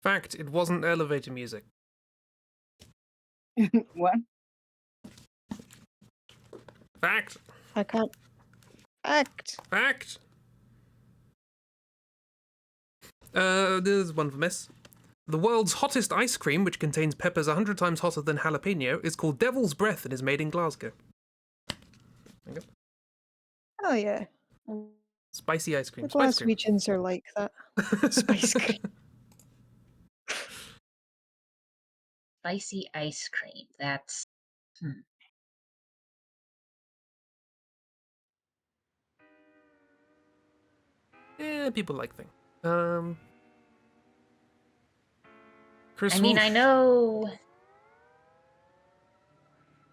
Fact, it wasn't elevator music. What? Fact. I can't act. Fact. There's one for Miss. The world's hottest ice cream, which contains peppers 100 times hotter than jalapeno, is called Devil's Breath and is made in Glasgow. Oh yeah. Spicy ice cream. The Spice cream. Glaswegians are like that. Spice cream. Spicy ice cream. That's... Yeah, people like things. Chris I mean, Wolf.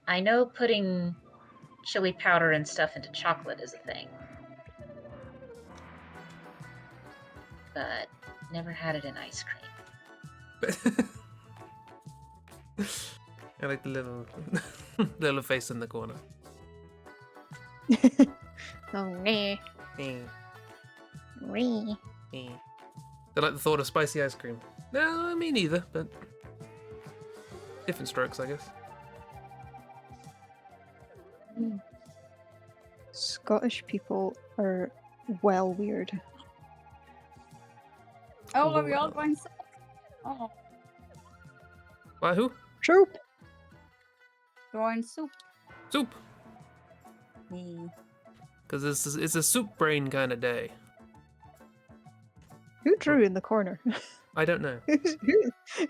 I know putting chili powder and stuff into chocolate is a thing. But never had it in ice cream. I like the little little face in the corner. Oh, meh. Eh, Meh. eh. I like the thought of spicy ice cream. No, me neither, but different strokes, I guess. Scottish people are well weird. Oh, are we all Wow. going sick? Oh, Why, who? Troop. going soup. Soup. Me. Because it's a soup brain kind of day. Who drew in the corner? I don't know. Who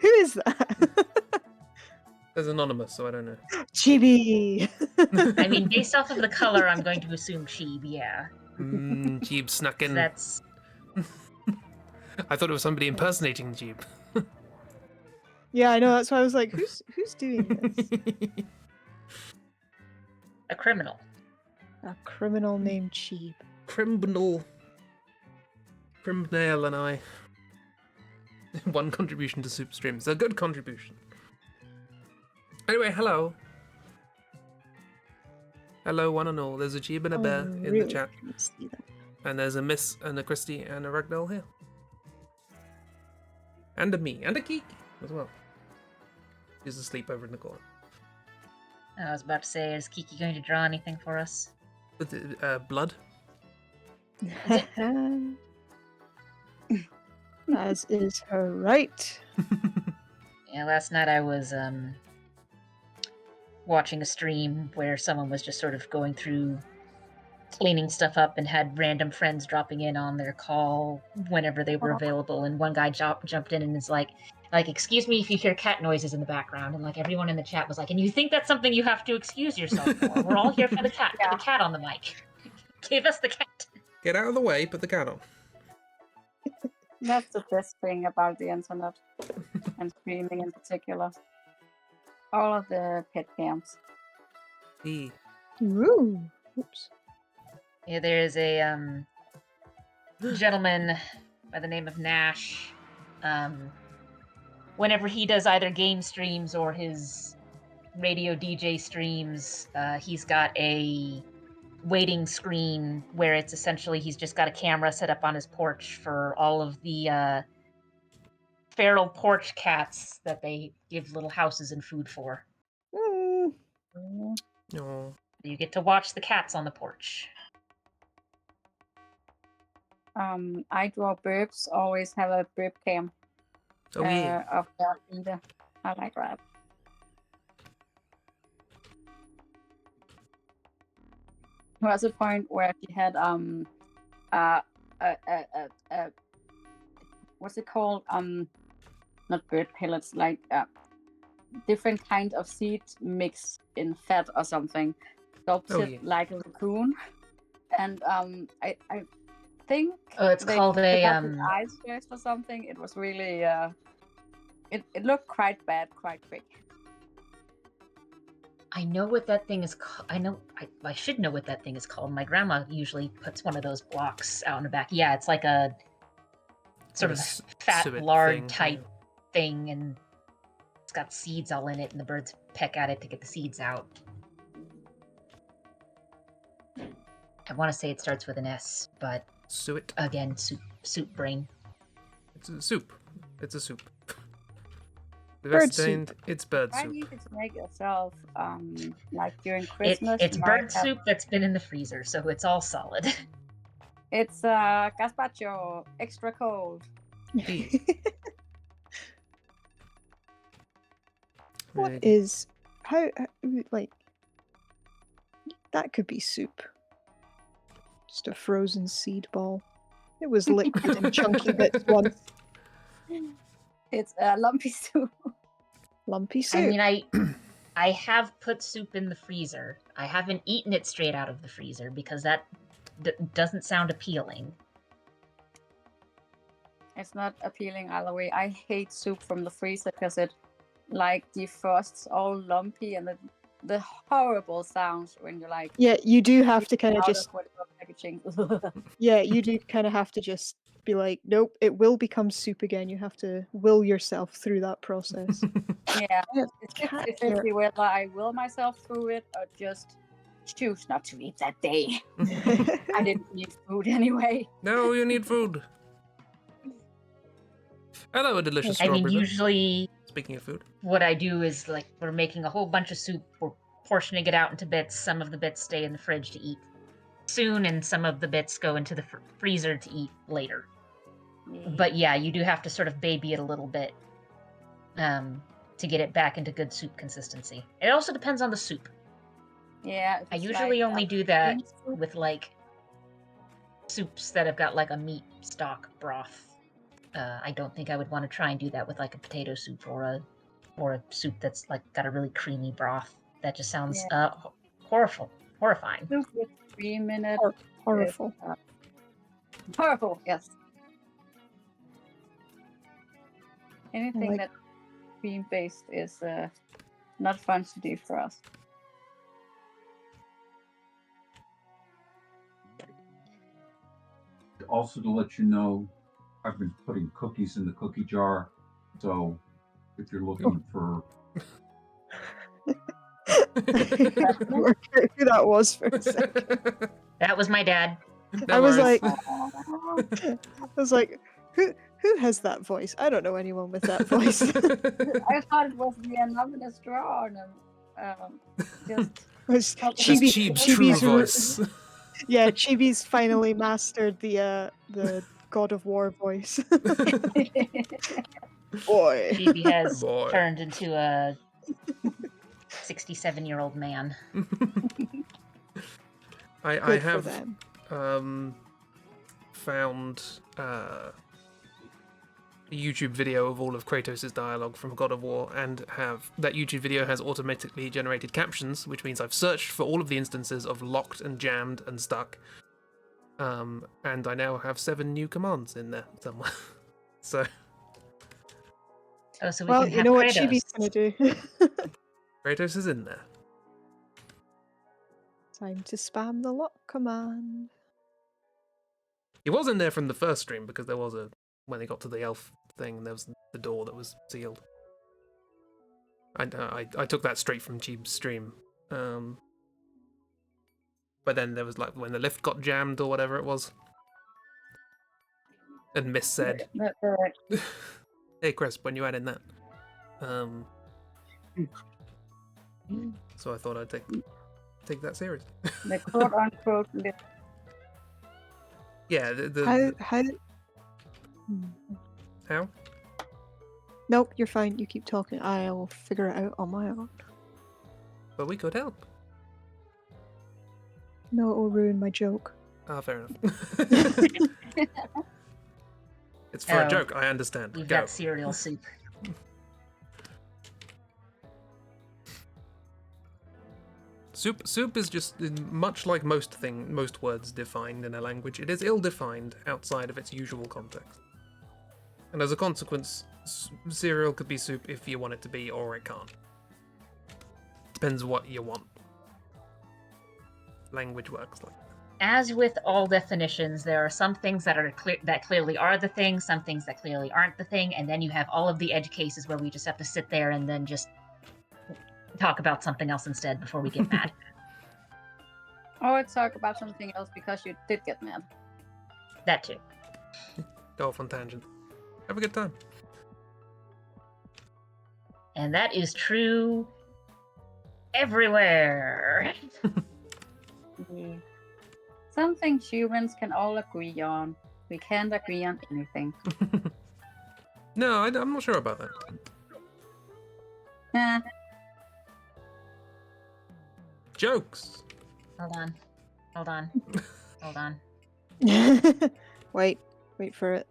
is that? It's anonymous, so I don't know. Chibi. I mean, based off of the color, I'm going to assume Cheeb, yeah. Jeeb snuck in. That's... I thought it was somebody impersonating Jeeb. Yeah, I know. That's why I was like, who's doing this? a criminal. A criminal named Cheeb. Criminal and I. One contribution to Soup Streams. A good contribution. Anyway, hello. Hello, one and all. There's a Jeeb and a bear in the chat. can't see that. And there's a Miss and a Christy and a Ragdoll here. And a me. And a Kiki as well. She's asleep over in the corner. I was about to say, is Kiki going to draw anything for us? With blood. As is her right. Yeah, last night I was watching a stream where someone was just sort of going through cleaning stuff up and had random friends dropping in on their call whenever they were available, and one guy jumped in and is like, excuse me if you hear cat noises in the background, and like everyone in the chat was like, and you think that's something you have to excuse yourself for? We're all here for the cat. Yeah. Put the cat on the mic. Give us the cat. Get out of the way, put the cat on. That's the best thing about the internet. And streaming in particular. All of the pet cams. E. Ooh. Oops. Yeah, there's a gentleman by the name of Nash. Whenever he does either game streams or his radio DJ streams, he's got a waiting screen where it's essentially he's just got a camera set up on his porch for all of the feral porch cats that they give little houses and food for. Mm. Oh. You get to watch the cats on the porch. I draw burps, always have a burp cam Oh yeah. of their leader. I like that. There was a point where she had what's it called? Not bird pellets, like different kind of seed mixed in fat or something, sculpted yeah. like a raccoon. And I think Oh, it's called they a got his eyes first or something. It was really it looked quite bad quite quick. I know what that thing is called. I should know what that thing is called. My grandma usually puts one of those blocks out in the back. Yeah, it's like a sort of fat suet lard thing, type thing, and it's got seeds all in it, and the birds peck at it to get the seeds out. I want to say it starts with an S, but Suet. again, soup brain. It's a soup. It's a soup. The Bird best named, it's bird I soup. need to make yourself, like during Christmas. It's you might bird have- soup that's been in the freezer, so it's all solid. It's gazpacho, extra cold. What Right. is how like that could be soup? Just a frozen seed ball. It was liquid and chunky bits once. It's lumpy soup. Lumpy I soup. mean, I have put soup in the freezer. I haven't eaten it straight out of the freezer because that doesn't sound appealing. It's not appealing either way. I hate soup from the freezer because it like defrosts all lumpy and the horrible sounds when you're like Yeah, you do have to kind of out just of whatever packaging. yeah, you do kind of have to just be like, nope, it will become soup again. You have to will yourself through that process. Yeah, I have it's cat 50-50 whether I will myself through it or just choose not to eat that day. I didn't need food anyway. No, you need food. Hello, a delicious I mean, strawberry. usually Speaking of food. what I do is like we're making a whole bunch of soup, we're portioning it out into bits. Some of the bits stay in the fridge to eat soon, and some of the bits go into the freezer to eat later. But yeah, you do have to sort of baby it a little bit to get it back into good soup consistency. It also depends on the soup. Yeah, if I it's usually like, only do that bean soup, with like soups that have got like a meat stock broth. I don't think I would want to try and do that with like a potato soup or a soup that's like got a really creamy broth. That just sounds horrifying. soup with 3 minutes. Horrible. Horrible, yes. Anything like- that's cream based is not fun to do for us. Also, to let you know, I've been putting cookies in the cookie jar. So if you're looking for Work out who that was for a second. That was my dad. No I was worries. like, I was like, who has that voice? I don't know anyone with that voice. I thought it was the anonymous draw on just Was Just Chibi- cheap, true Chibi's voice. Yeah, Chibi's finally mastered the God of War voice. Boy. Chibi has Boy. turned into a 67-year-old man. I Good for have them. found a YouTube video of all of Kratos' dialogue from God of War, and that YouTube video has automatically generated captions, which means I've searched for all of the instances of locked and jammed and stuck. And I now have 7 new commands in there somewhere. So Oh, so we Well, can you have know what Kratos. Chibi's gonna do. Kratos is in there. Time to spam the lock command. He was in there from the first stream because there was when they got to the elf thing, there was the door that was sealed. I took that straight from Cheeb's stream. But then there was like when the lift got jammed or whatever it was. And Miss said, "Hey Chris, when you add in that?" So I thought I'd take that serious. the quote unquote list. Yeah, the How? how? Nope, you're fine. You keep talking. I'll figure it out on my own. But we could help. No, it will ruin my joke. Ah, fair enough. It's for a Oh, joke, I understand. We've Go. got cereal soup. Soup is just much like most words defined in a language. It is ill-defined outside of its usual context, and as a consequence, cereal could be soup if you want it to be, or it can't. Depends what you want. Language works like that. As with all definitions, there are some things that are that clearly are the thing, some things that clearly aren't the thing, and then you have all of the edge cases where we just have to sit there and then just talk about something else instead before we get mad. Or talk about something else because you did get mad. That too. Go off on tangent. Have a good time. And that is true everywhere. Yeah. Something humans can all agree on. We can't agree on anything. No, I'm not sure about that. Eh, Jokes. Hold on. Hold on. Hold on. Wait for it.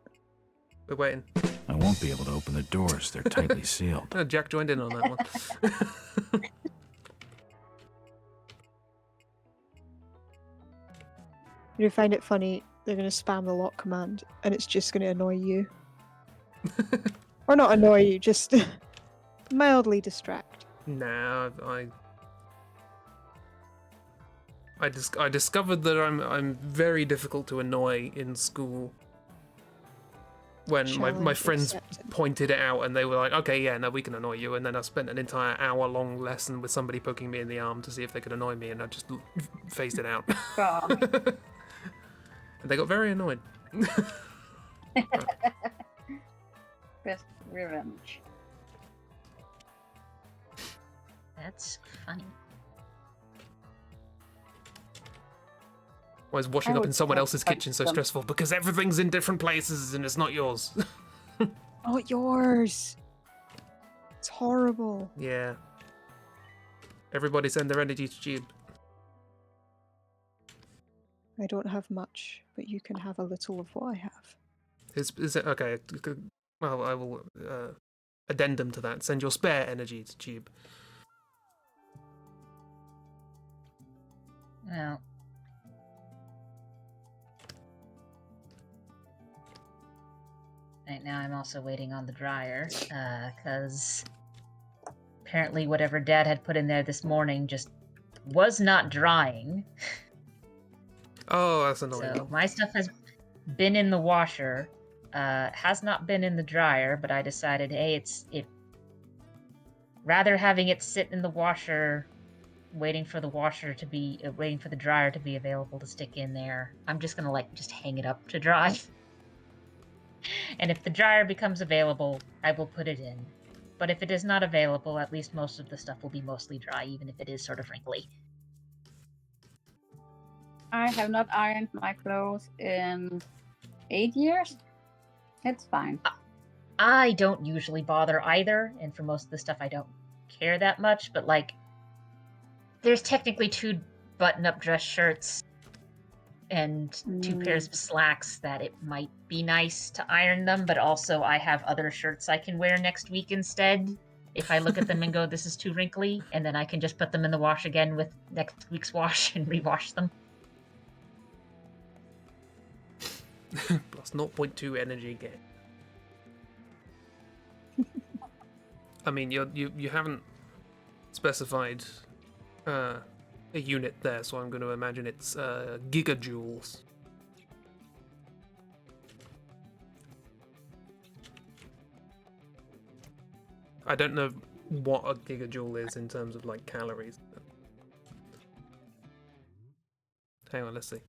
We're waiting. I won't be able to open the doors. They're tightly sealed. Oh, Jack joined in on that one. You find it funny, they're going to spam the lock command, and it's just going to annoy you. Or not annoy you, just mildly distract. Nah, I discovered that I'm very difficult to annoy in school. When my Challenge friends accepted. pointed it out and they were like, okay, yeah, no, we can annoy you. And then I spent an entire hour-long lesson with somebody poking me in the arm to see if they could annoy me, and I just phased it out. God. And they got very annoyed. Best revenge. That's funny. Why is washing I up would in someone say else's punch kitchen so them. stressful? Because everything's in different places and it's not yours. Not yours! It's horrible. Yeah. Everybody send their energy to Tube. I don't have much, but you can have a little of what I have. Is it okay? Well, I will addendum to that. Send your spare energy to Tube. Well. Right now I'm also waiting on the dryer, because apparently whatever Dad had put in there this morning just was not drying. Oh, that's annoying. So my stuff has been in the washer, has not been in the dryer, but I decided, hey, rather having it sit in the washer, waiting for the dryer to be available to stick in there, I'm just gonna just hang it up to dry. And if the dryer becomes available, I will put it in. But if it is not available, at least most of the stuff will be mostly dry, even if it is sort of wrinkly. I have not ironed my clothes in 8 years. It's fine. I don't usually bother either, and for most of the stuff I don't care that much, but there's technically 2 button-up dress shirts and 2 pairs of slacks that it might be nice to iron them, but also I have other shirts I can wear next week instead. If I look at them and go, this is too wrinkly, and then I can just put them in the wash again with next week's wash and rewash them. Plus 0.2 energy gain. I mean, you haven't specified a unit there, so I'm going to imagine it's gigajoules. I don't know what a gigajoule is in terms of calories. Hang on, let's see.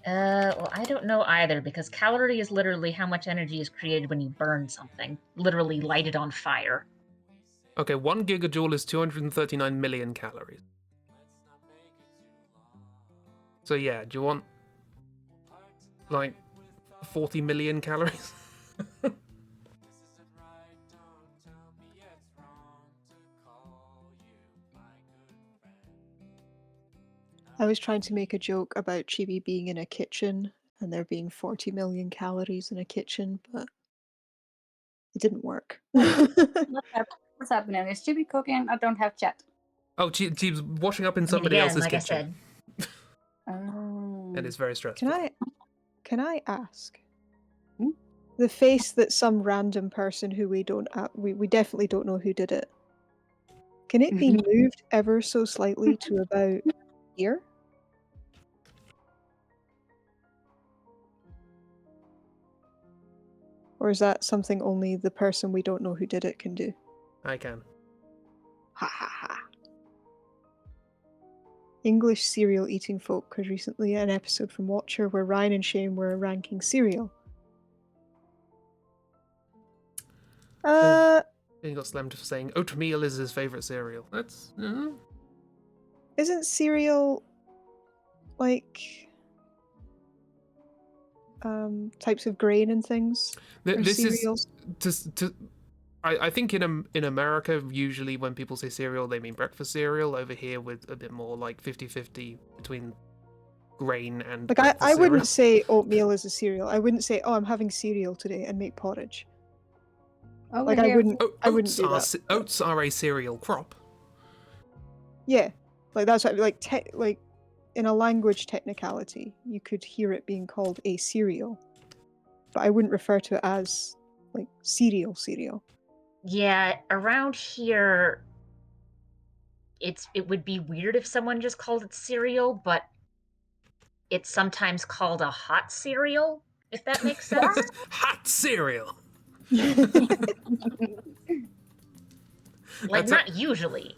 Well, I don't know either, because calorie is literally how much energy is created when you burn something. Literally light it on fire. Okay, 1 gigajoule is 239 million calories. So yeah, do you want 40 million calories? I was trying to make a joke about Chibi being in a kitchen and there being 40 million calories in a kitchen, but it didn't work. What's happening? Is Chibi cooking? I don't have chat. Oh, she's washing up in I mean, somebody again, else's like kitchen. I said, Oh. And it's very stressful. Can I ask? The face that some random person who we definitely don't know who did it. Can it be moved ever so slightly to about here? Or is that something only the person we don't know who did it can do? I can. Ha ha ha. English cereal eating folk, because recently an episode from Watcher where Ryan and Shane were ranking cereal. He got slammed for saying oatmeal is his favorite cereal. That's Isn't cereal like types of grain and things? this cereals? is I think in America usually when people say cereal they mean breakfast cereal. Over here with a bit more like 50-50 between grain and Like breakfast I cereal. wouldn't say oatmeal is a cereal. I wouldn't say, oh, I'm having cereal today and make porridge. Over Like I here, wouldn't Oats do are that. oats are a cereal crop. Yeah, like that's what, like like in a language technicality, you could hear it being called a cereal, but I wouldn't refer to it as like cereal. Yeah, around here, it would be weird if someone just called it cereal, but it's sometimes called a hot cereal, if that makes sense. Hot cereal. Like, That's not usually.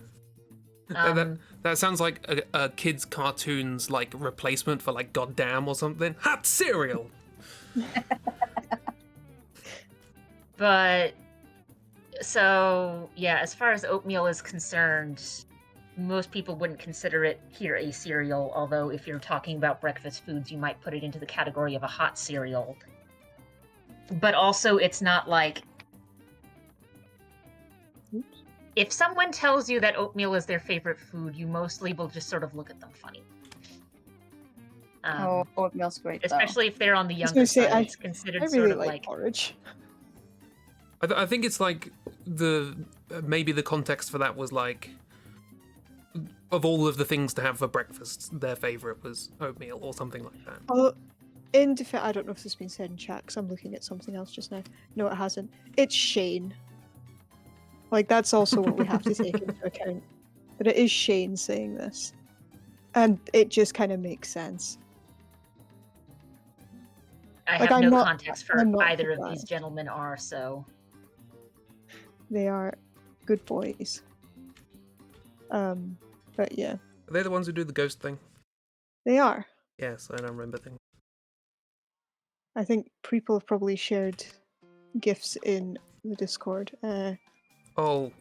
that sounds like a kid's cartoons like replacement for like goddamn or something. Hot cereal. But so yeah, as far as oatmeal is concerned, most people wouldn't consider it here a cereal, although if you're talking about breakfast foods, you might put it into the category of a hot cereal. But also, it's not like... If someone tells you that oatmeal is their favorite food, you mostly will just sort of look at them funny. Oh, oatmeal's great, though. Especially if they're on the I was younger gonna say, side, I it's considered really sort of like porridge. I think it's like maybe the context for that was like of all of the things to have for breakfast, their favorite was oatmeal or something like that. Although, in defense, I don't know if this has been said in chat because I'm looking at something else just now. No, it hasn't. It's Shane. Like that's also what we have to take into account. But it is Shane saying this, and it just kind of makes sense. I Like, have I'm no not- context for I'm not either of these surprised. gentlemen are, so... They are good boys. But yeah, Are they the ones who do the ghost thing? they are. Yes, I don't remember things. I think people have probably shared gifs in the Discord. Oh,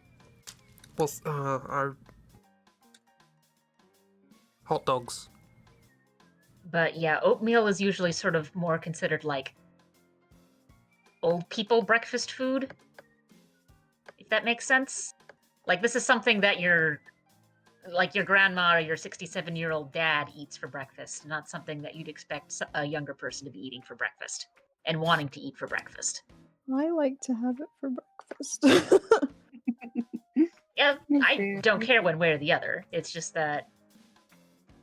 what's our hot dogs? But yeah, oatmeal is usually sort of more considered like old people breakfast food, if that makes sense. Like, this is something that your grandma or your 67-year-old dad eats for breakfast, not something that you'd expect a younger person to be eating for breakfast and wanting to eat for breakfast. I like to have it for breakfast. Yeah, Me I too. don't care one way or the other. It's just that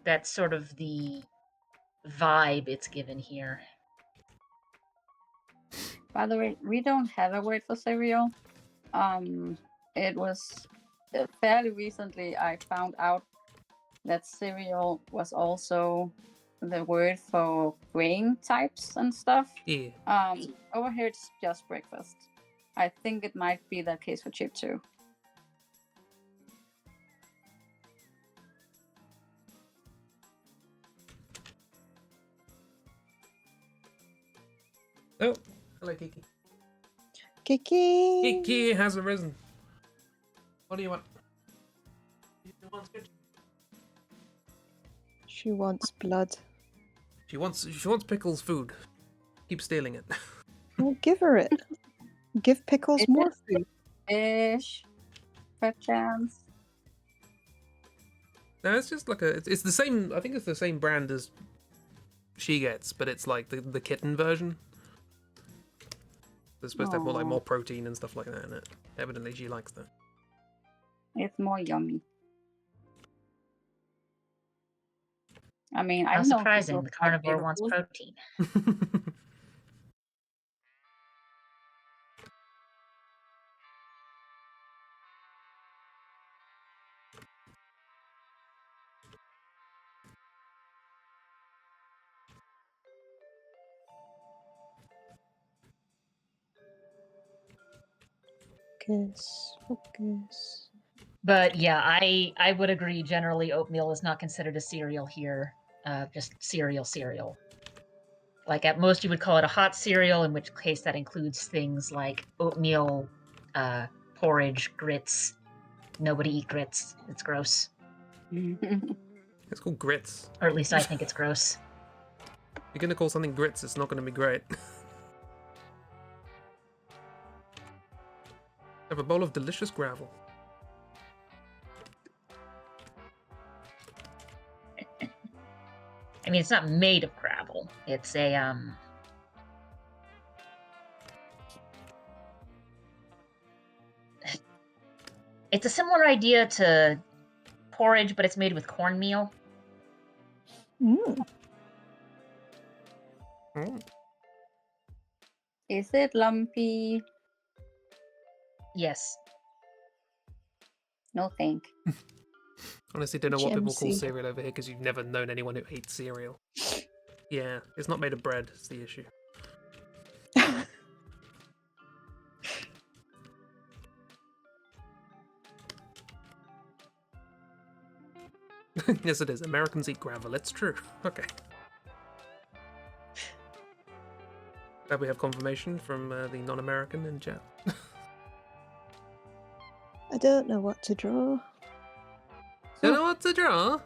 that's sort of the vibe it's given here. By the way, we don't have a word for cereal. It was fairly recently I found out that cereal was also the word for grain types and stuff. Yeah. Over here it's just breakfast. I think it might be the case for chip too. Oh, hello, Kiki. Kiki! Kiki has arisen. What do you want? She wants blood. She wants Pickles food. Keep stealing it. Well, give her it. Give Pickles more food. Fish, perchance. No, it's just like it's the same. I think it's the same brand as she gets, but it's like the kitten version. It's supposed to have more protein and stuff like that in it. Evidently, she likes that. It's more yummy. I mean, I How know surprising, people the carnivore wants available. protein. Focus. But yeah, I would agree. Generally, oatmeal is not considered a cereal here. Just cereal. Like at most, you would call it a hot cereal, in which case that includes things like oatmeal, porridge, grits. Nobody eat grits. It's gross. It's called grits. Or at least I think it's gross. You're gonna call something grits, it's not gonna be great. Have a bowl of delicious gravel. I mean, it's not made of gravel. It's a, It's a similar idea to porridge, but it's made with cornmeal. Mm. Mm. Is it lumpy? Yes. No thank. Honestly, don't know what people call Gemsy. cereal over here because you've never known anyone who hates cereal. Yeah, it's not made of bread, is the issue. Yes, it is. Americans eat gravel. It's true. Okay. Glad we have confirmation from the non-American in chat. I don't know what to draw. Don't know what to draw.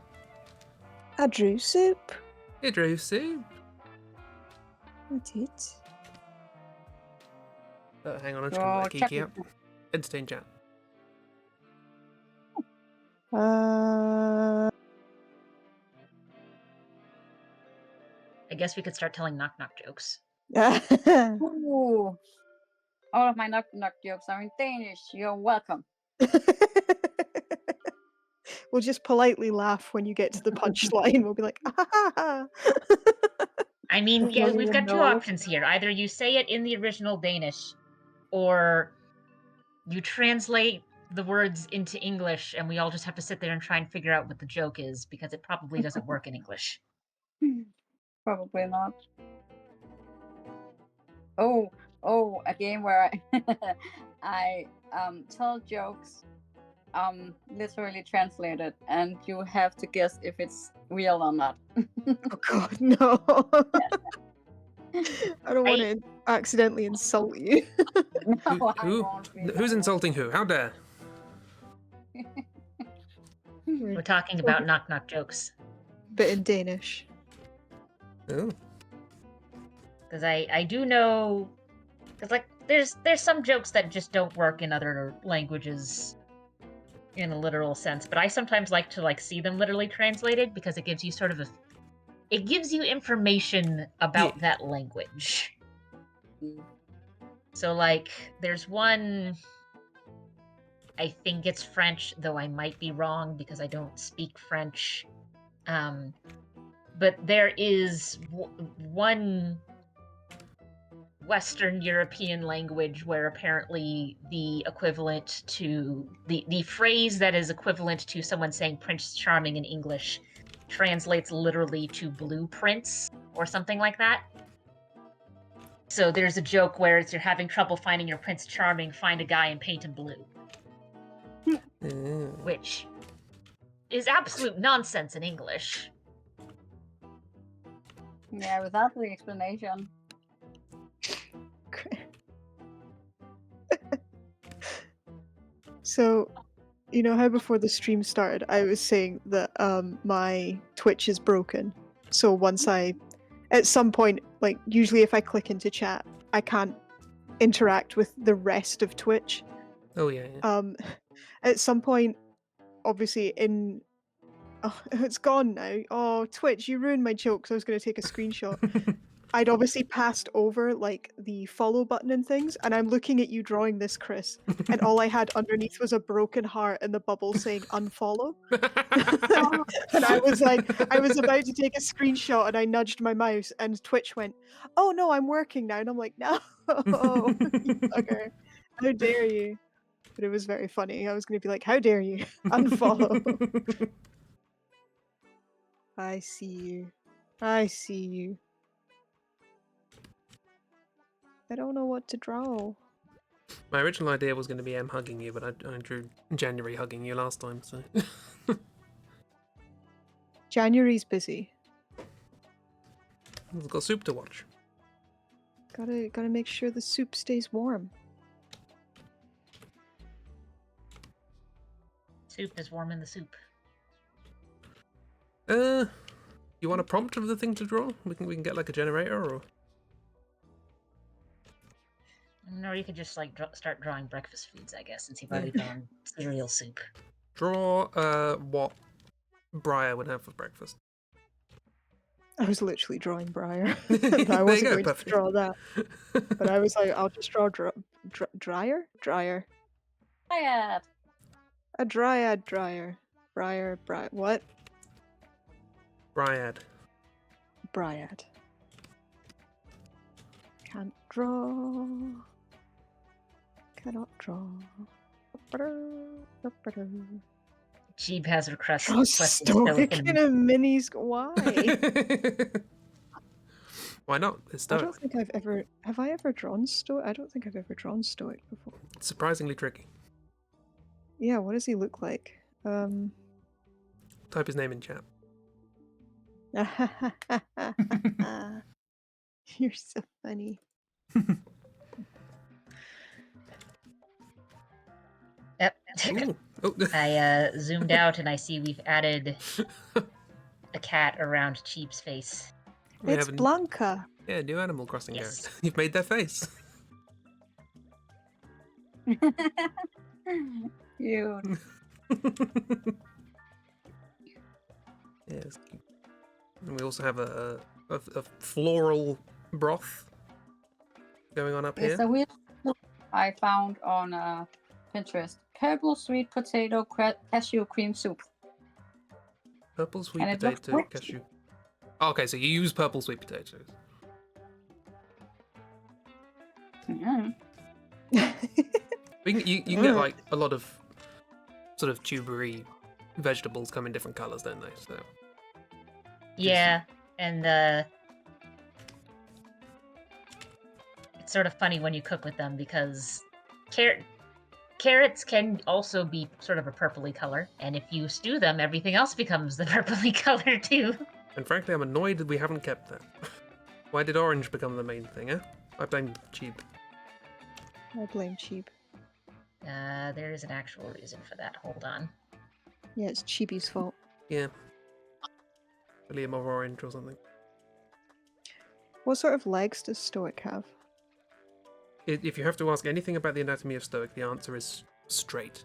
I drew soup. You drew soup. I did. Hang on, I'm just Draw gonna let Kiki chocolate. out. Entertain chat. I guess we could start telling knock-knock jokes. Ooh. All of my knock knock jokes are in Danish. You're welcome. We'll just politely laugh when you get to the punchline. We'll be like, ah, ha, ha. I mean, yeah, Don't we've even got two know. options here. Either you say it in the original Danish, or you translate the words into English, and we all just have to sit there and try and figure out what the joke is, because it probably doesn't work in English. Probably not. Oh, a game where I tell jokes literally translated, and you have to guess if it's real or not. Oh god, no. I don't want I- to accidentally insult you. No, I won't be Who's that insulting who? How dare? We're talking about knock-knock jokes. But in Danish. Oh. Because I do know, because like there's some jokes that just don't work in other languages in a literal sense, but I sometimes like to like see them literally translated, because it gives you sort of it gives you information about Yeah. that language. Mm. So like there's one, I think it's French, though I might be wrong because I don't speak French. But there is one Western European language where apparently the equivalent to the phrase that is equivalent to someone saying Prince Charming in English translates literally to blueprints or something like that. So there's a joke where it's you're having trouble finding your Prince Charming, find a guy and paint him blue, which is absolute nonsense in English. Yeah, without the explanation. So, you know how before the stream started, I was saying that my Twitch is broken. So once at some point, like usually if I click into chat, I can't interact with the rest of Twitch. Oh yeah. At some point, obviously oh, it's gone now. Oh, Twitch, you ruined my joke. So I was going to take a screenshot. I'd obviously passed over like the follow button and things, and I'm looking at you drawing this, Chris, and all I had underneath was a broken heart and the bubble saying unfollow. And I was like, I was about to take a screenshot and I nudged my mouse and Twitch went, oh no, I'm working now. And I'm like, no, you fucker. How dare you? But it was very funny. I was going to be like, how dare you? Unfollow. I see you. I see you. I don't know what to draw. My original idea was going to be M hugging you, but I drew January hugging you last time, so. January's busy. We've got soup to watch. Gotta make sure the soup stays warm. Soup is warm in the soup. You want a prompt of the thing to draw? We can get like a generator or. Or you could just like start drawing breakfast foods, I guess, since you've already drawn cereal soup. Draw what Briar would have for breakfast. I was literally drawing Briar. There I you wasn't go, going to perfect. draw that. But I was like, I'll just draw Dryer? Dryer. Dryad. A Dryad Dryer. Briar. What? Briad. Bryad. Can't draw. Cannot draw. Jeeb has Draw requested stoic in a mini. Why? Why not? It's I stoic. don't think I've ever. Have I ever drawn stoic? I don't think I've ever drawn stoic before. It's surprisingly tricky. Yeah, what does he look like? Type his name in chat. You're so funny. Yep. Ooh. Oh. I zoomed out and I see we've added a cat around Cheap's face. We It's have a- Blanca. Yeah, new Animal Crossing Yes. character. You've made their face. You. Yes. And we also have a floral broth going on up It's here. a weird soup I found on Pinterest. Purple sweet potato cashew cream soup. Purple sweet and it looks potato rich. cashew. Oh, okay, so you use purple sweet potatoes. Mm. You can get like a lot of sort of tubery vegetables come in different colors, don't they? So Yeah, and it's sort of funny when you cook with them because carrots can also be sort of a purpley color, and if you stew them, everything else becomes the purpley color too. And frankly, I'm annoyed that we haven't kept that. Why did orange become the main thing, eh? I blame Cheap. I blame Cheap. There is an actual reason for that. Hold on. Yeah, it's Cheapy's fault. Yeah. William of Orange or something. What sort of legs does Stoic have? If you have to ask anything about the anatomy of Stoic, the answer is straight.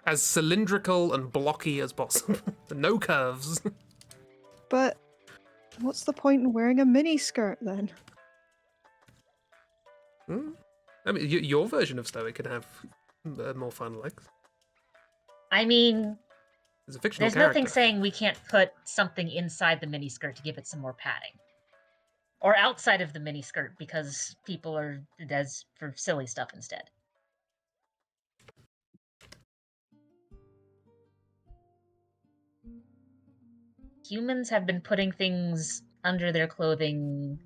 As cylindrical and blocky as possible. No curves. But what's the point in wearing a mini skirt then? I mean, your version of Stoic could have more fun legs. I mean, It's a fictional there's character. nothing saying we can't put something inside the miniskirt to give it some more padding. Or outside of the miniskirt because people are as for silly stuff instead. Humans have been putting things under their clothing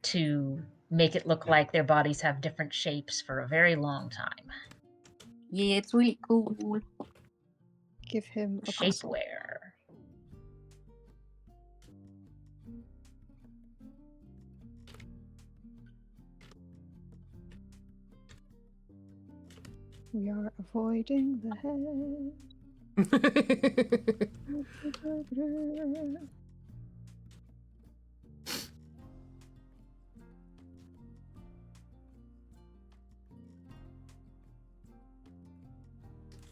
to make it look like their bodies have different shapes for a very long time. Yeah, it's really cool. Give him a puzzle. Shapewear. We are avoiding the head.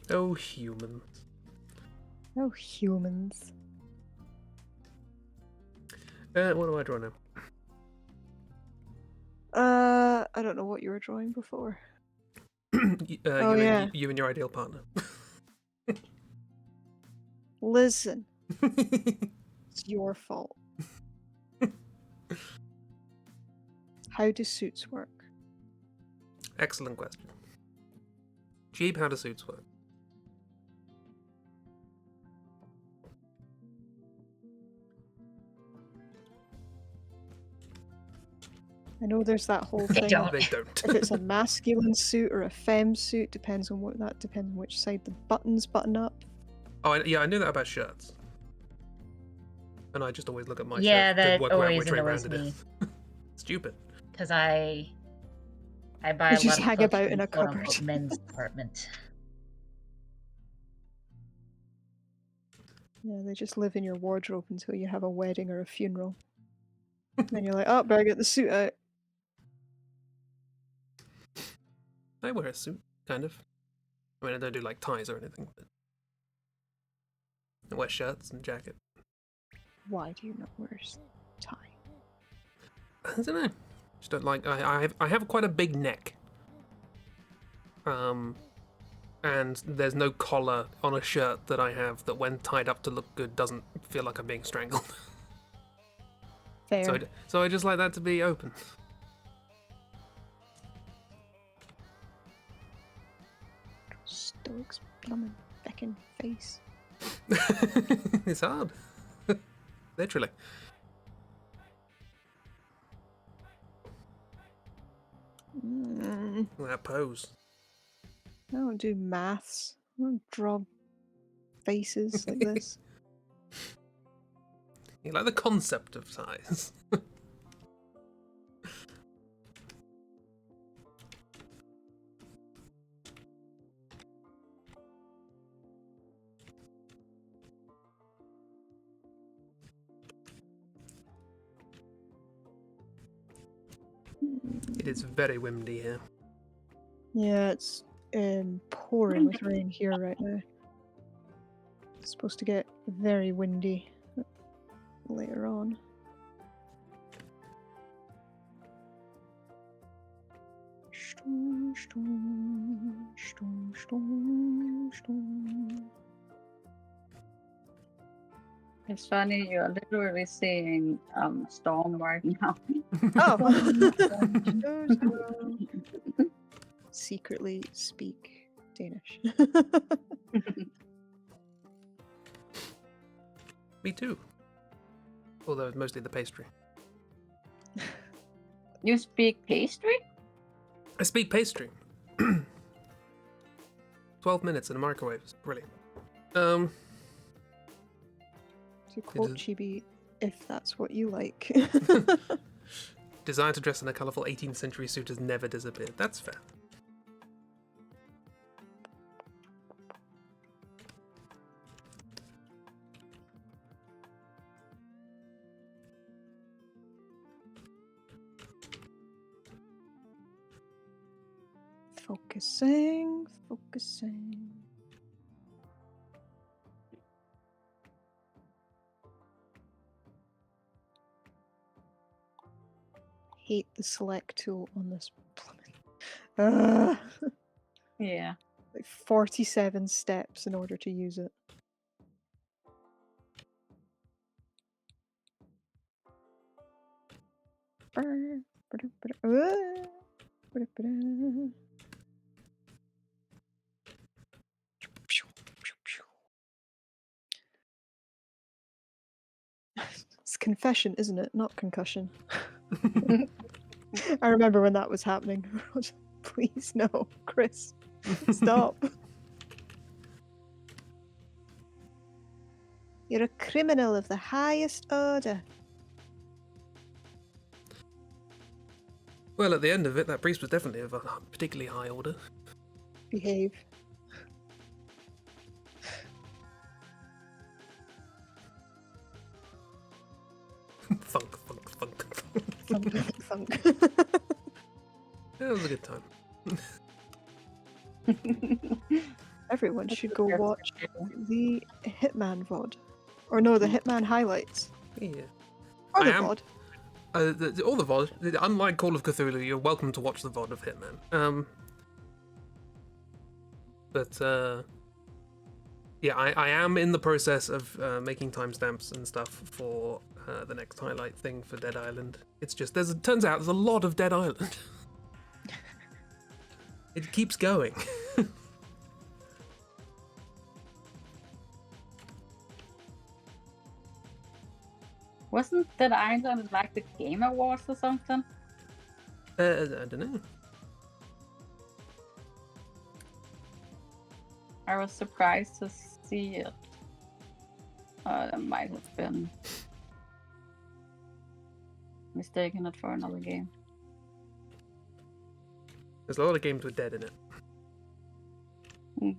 Oh, human. Oh, humans. What do I draw now? I don't know what you were drawing before. You yeah. you and your ideal partner. Listen, it's your fault. How do suits work? Excellent question. Jeeb, how do suits work? I know there's that whole They thing. don't. They don't. If it's a masculine suit or a femme suit, depends on which side the buttons button up. Oh, I knew that about shirts. And I just always look at my Yeah, shirt to that work out always which way annoys round it me. is. Stupid. Because I I buy They a just lot of hang clothes about from in the a quote-unquote cupboard. men's department. Yeah, they just live in your wardrobe until you have a wedding or a funeral. Then you're like, oh, better get the suit out. I wear a suit, kind of. I mean, I don't do like ties or anything, but I wear shirts and jacket. Why do you not wear a tie? I don't know. Just don't like. I have quite a big neck. And there's no collar on a shirt that I have that, when tied up to look good, doesn't feel like I'm being strangled. Fair. So I just like that to be open. Stoic's blooming feckin' face. It's hard. Literally. That pose. I don't do maths. I don't draw faces like this. You like the concept of ties. It is very windy here. Yeah, it's pouring with rain here right now. It's supposed to get very windy later on. Storm, storm, storm, storm, storm. It's funny, you're literally seeing Storm right now. Oh! Secretly speak Danish. Me too. Although it's mostly the pastry. You speak pastry? I speak pastry. 12 minutes in a microwave. It's brilliant. To quote Chibi, if that's what you like. Desire to dress in a colourful 18th century suit has never disappeared. That's fair. Focusing, focusing. Hate the select tool on this plummet. Yeah. Like 47 steps in order to use it. It's confession, isn't it? Not concussion. I remember when that was happening. Please, no, Chris. Stop. You're a criminal of the highest order. Well, at the end of it, that priest was definitely of a particularly high order. Behave. Thunk, thunk, thunk. Thunk, thunk. That was a good time. Everyone should go watch the Hitman VOD. Or no, the Hitman highlights. Yeah. Or the I am- VOD. All the VOD, unlike Call of Cthulhu, you're welcome to watch the VOD of Hitman. Yeah, I am in the process of making timestamps and stuff for the next highlight thing for Dead Island. It's just, turns out there's a lot of Dead Island. It keeps going. Wasn't Dead Island like the Game Awards or something? I don't know. I was surprised to see it. That might have been mistaken it for another game. There's a lot of games with dead in it. Mm.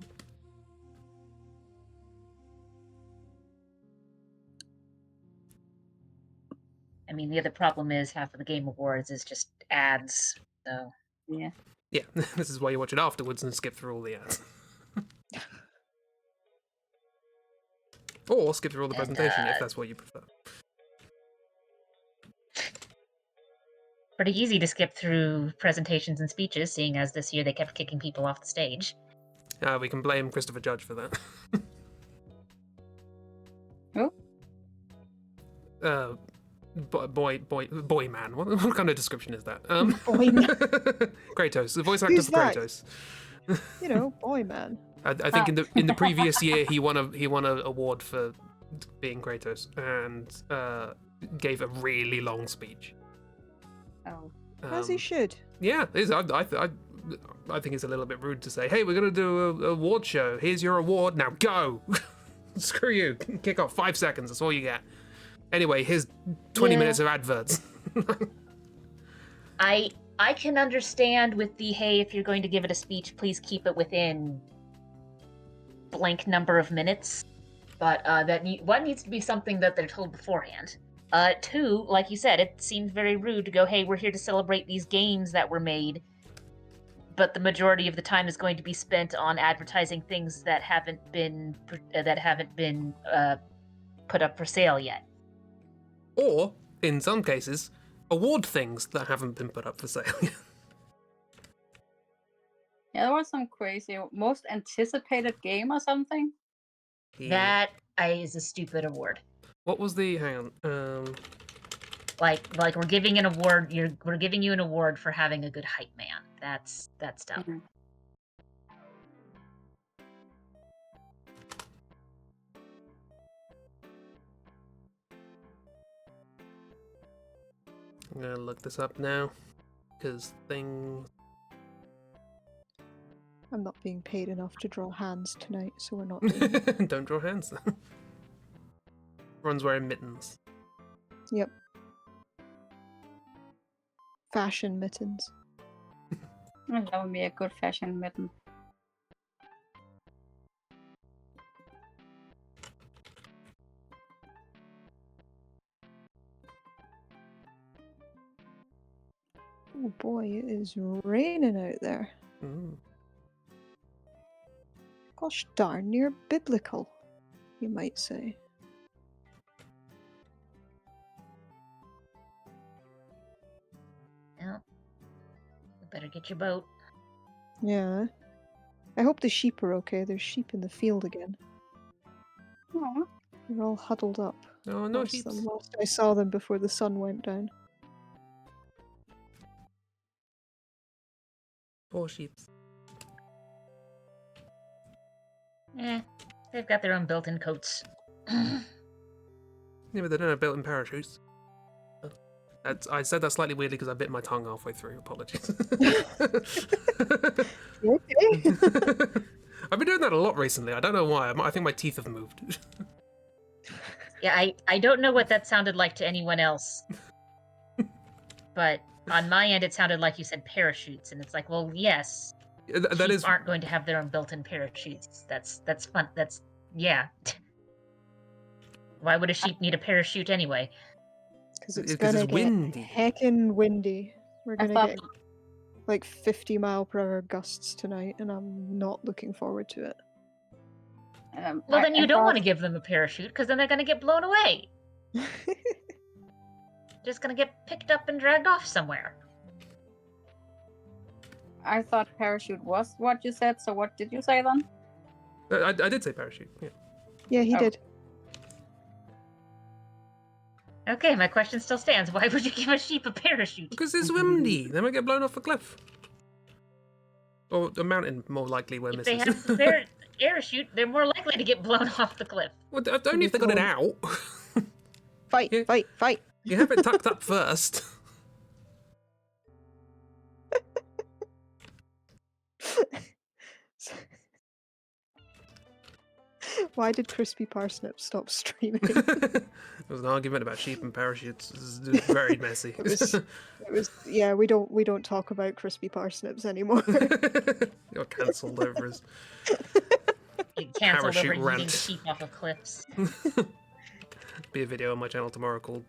I mean, the other problem is half of the Game Awards is just ads. So Yeah. Yeah, this is why you watch it afterwards and skip through all the ads. Or skip through all the presentation if that's what you prefer. pretty easy to skip through presentations and speeches, seeing as this year they kept kicking people off the stage. We can blame Christopher Judge for that. Who? Boy man. What kind of description is that? Boy man. Kratos, the voice actor Who's for that? Kratos. You know, boy man. I think in the previous year he won an award for being Kratos and gave a really long speech. Oh. As he should. Yeah, I think it's a little bit rude to say, "Hey, we're gonna do a award show. Here's your award. Now go." Screw you. Kick off 5 seconds. That's all you get. Anyway, here's 20 minutes of adverts. I can understand with the, hey, if you're going to give it a speech, please keep it within blank number of minutes. But one needs to be something that they're told beforehand. Two, like you said, it seems very rude to go, hey, we're here to celebrate these games that were made, but the majority of the time is going to be spent on advertising things that haven't been put up for sale yet. Or, in some cases, award things that haven't been put up for sale yet. Yeah, there was some crazy most anticipated game or something. Yeah. That is a stupid award. What was the... hang on. Like we're giving an award. We're giving you an award for having a good hype man. That's dumb. Mhm. I'm gonna look this up now, because things... I'm not being paid enough to draw hands tonight, so we're not doing it. Don't draw hands. Everyone's wearing mittens. Yep. Fashion mittens. That would be a good fashion mitten. Oh boy, it is raining out there. Mm. Gosh darn near biblical, you might say. Well, you better get your boat. Yeah. I hope the sheep are okay. There's sheep in the field again. Aw. They're all huddled up. Oh, no Lost sheep. them last I saw them before the sun went down. Poor sheeps. They've got their own built-in coats. Yeah, but they don't have built-in parachutes. I said that slightly weirdly because I bit my tongue halfway through. Apologies. You okay? I've been doing that a lot recently. I don't know why. I think my teeth have moved. Yeah, I don't know what that sounded like to anyone else. But on my end, it sounded like you said parachutes, and it's like, well, yes. That Sheep is... aren't going to have their own built-in parachutes. That's fun. Yeah. Why would a sheep need a parachute anyway? Because it's 'cause gonna it's get windy. heckin' windy. We're I gonna thought get like 50 mile per hour gusts tonight, and I'm not looking forward to it. Well, then you I don't thought- want to give them a parachute, because then they're going to get blown away. Just going to get picked up and dragged off somewhere. I thought parachute was what you said, so what did you say then? I did say parachute. Yeah. Yeah, he Oh. did. Okay, my question still stands. Why would you give a sheep a parachute? Because it's windy. They might get blown off a cliff. Or a mountain, more likely, where If they misses. have a parachute, they're more likely to get blown off the cliff. Well, only if they got it out. Fight, Yeah. fight, fight! You have it tucked up first. Why did Crispy Parsnip stop streaming? There was an argument about sheep and parachutes. It was very messy. It was yeah. We don't talk about Crispy Parsnips anymore. Got cancelled over his It canceled over parachute eating rant. sheep off of cliffs. Be a video on my channel tomorrow called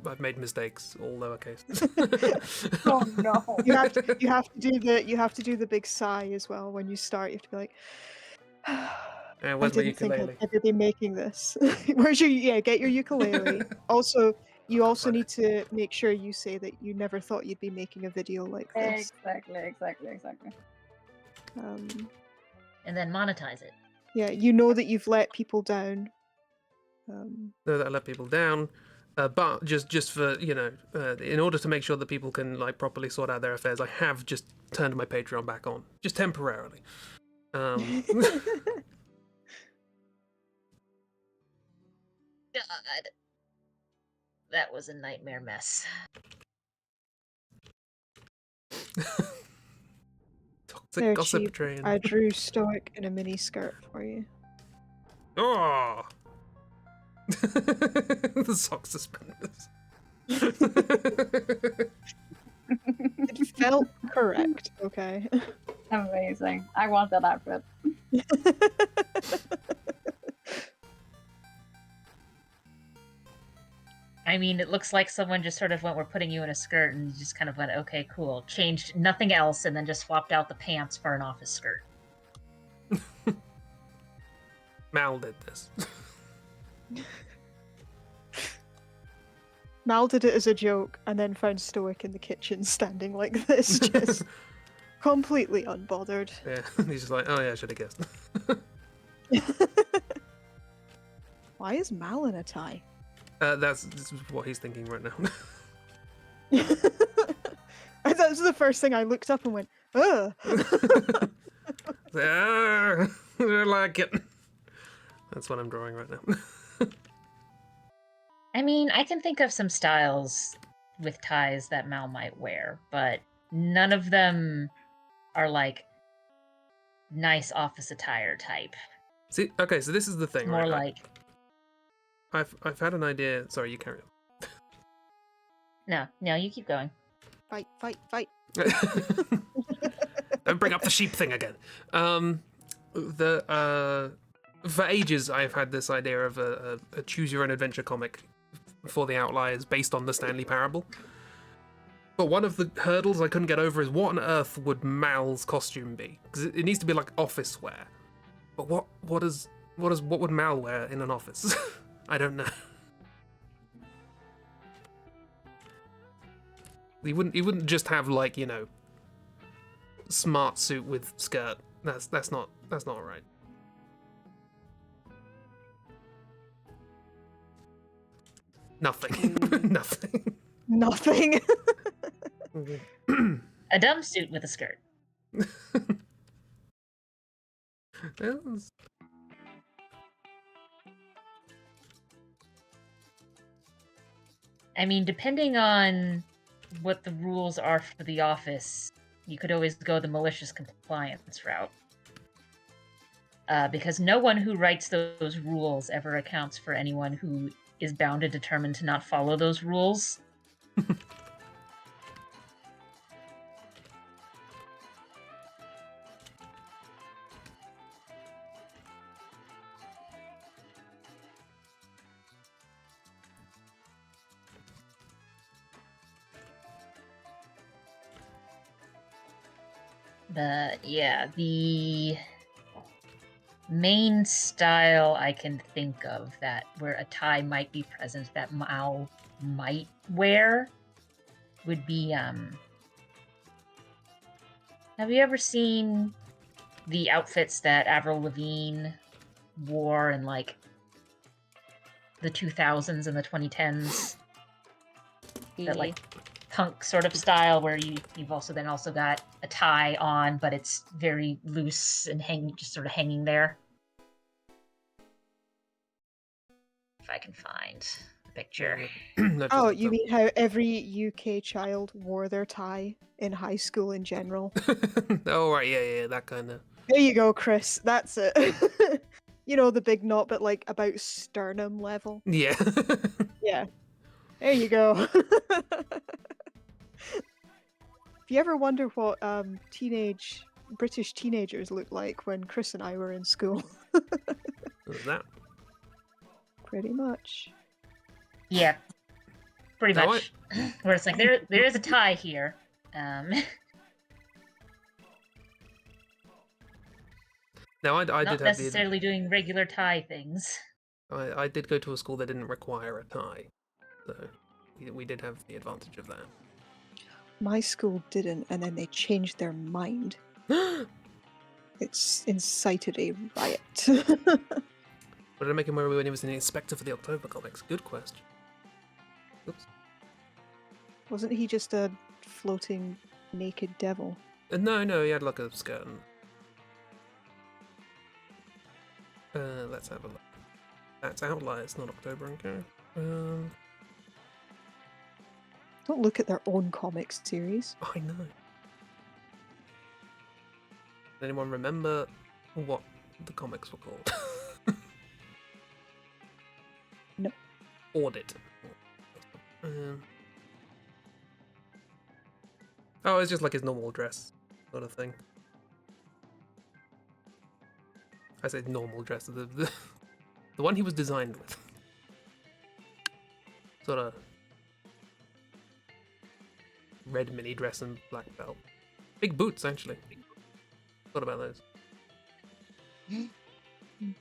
I've made mistakes, all lowercase. Oh no. you have to do the big sigh as well when you start. You have to be like, And I where's my didn't think ukulele? I'd ever be making this. Where's your get your ukulele. Also, you also find need to make sure you say that you never thought you'd be making a video like this. Exactly. And then monetize it. Yeah, you know that you've let people down. No, that I let people down. But just for in order to make sure that people can like properly sort out their affairs, I have just turned my Patreon back on, just temporarily. God. That was a nightmare mess. Toxic There, gossip Chief, train. I drew Stoic in a mini skirt for you. Oh, the sock suspenders. It felt correct, okay? Amazing. I want that outfit. I mean, it looks like someone just sort of went, we're putting you in a skirt, and just kind of went, okay, cool. Changed nothing else, and then just swapped out the pants for an office skirt. Mal did this. Mal did it as a joke and then found Stoic in the kitchen standing like this, just completely unbothered. Yeah, he's just like, oh yeah, I should have guessed. Why is Mal in a tie? This is what he's thinking right now. That was the first thing I looked up and went, ugh. I don't like it. That's what I'm drawing right now. I mean, I can think of some styles with ties that Mal might wear, but none of them are like nice office attire type. See, okay, so this is the thing, More right? like I've had an idea. Sorry, you carry no, you keep going. Fight. on. Don't bring up the sheep thing again. For ages, I've had this idea of a choose your own adventure comic for the Outliers based on the Stanley Parable. But one of the hurdles I couldn't get over is what on earth would Mal's costume be? Because it needs to be like office wear. But what would Mal wear in an office? I don't know. He wouldn't just have like, smart suit with skirt. That's not right. Nothing. Nothing. A dumb suit with a skirt. I mean, depending on what the rules are for the office, you could always go the malicious compliance route. Because no one who writes those rules ever accounts for anyone who is bound and determined to not follow those rules. But yeah, the main style I can think of that where a tie might be present that Mal might wear would be have you ever seen the outfits that Avril Lavigne wore in like the 2000s and the 2010s? That like punk sort of style where you've also got a tie on, but it's very loose and just sort of hanging there. If I can find the picture. Oh, you mean how every UK child wore their tie in high school in general? Oh right, yeah, that kind of. There you go, Chris. That's it. You know, the big knot, but like about sternum level. Yeah. Yeah. There you go. If you ever wonder what British teenagers look like when Chris and I were in school, What was that? pretty much. Yeah, pretty Now much. Where it's like there is a tie here. Now I did Not have the necessarily doing regular tie things. I did go to a school that didn't require a tie, so we did have the advantage of that. My school didn't, and then they changed their mind. It's incited a riot. What did I make him wear when he was an inspector for the October comics? Good question. Oops. Wasn't he just a floating naked devil? No, he had like a skirt. Let's have a look. That's Outliers, not October, okay. Don't look at their own comics series. I know. Anyone remember what the comics were called? No. Audit. Oh, it's just like his normal dress sort of thing. I said normal dress. The one he was designed with. Sort of red mini dress and black belt. Big boots, actually. What about those?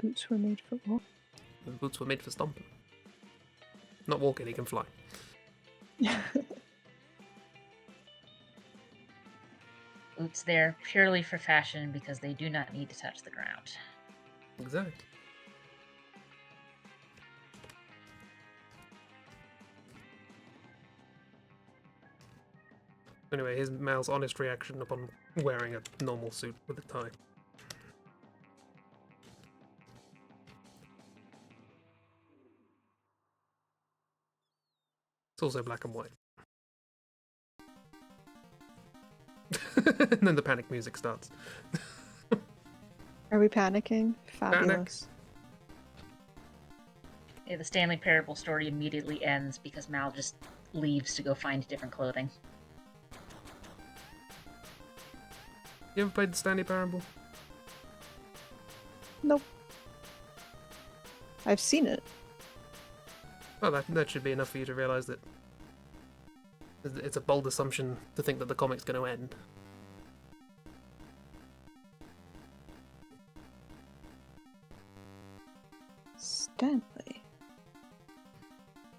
Boots were made for what? The boots were made for stomping. Not walking, he can fly. Boots there purely for fashion because they do not need to touch the ground. Exactly. Anyway, here's Mal's honest reaction upon wearing a normal suit with a tie. It's also black and white. And then the panic music starts. Are we panicking? Fabulous. Yeah, the Stanley Parable story immediately ends because Mal just leaves to go find different clothing. You ever played the Stanley Parable? Nope. I've seen it. Well, that should be enough for you to realise that it's a bold assumption to think that the comic's going to end. Stanley.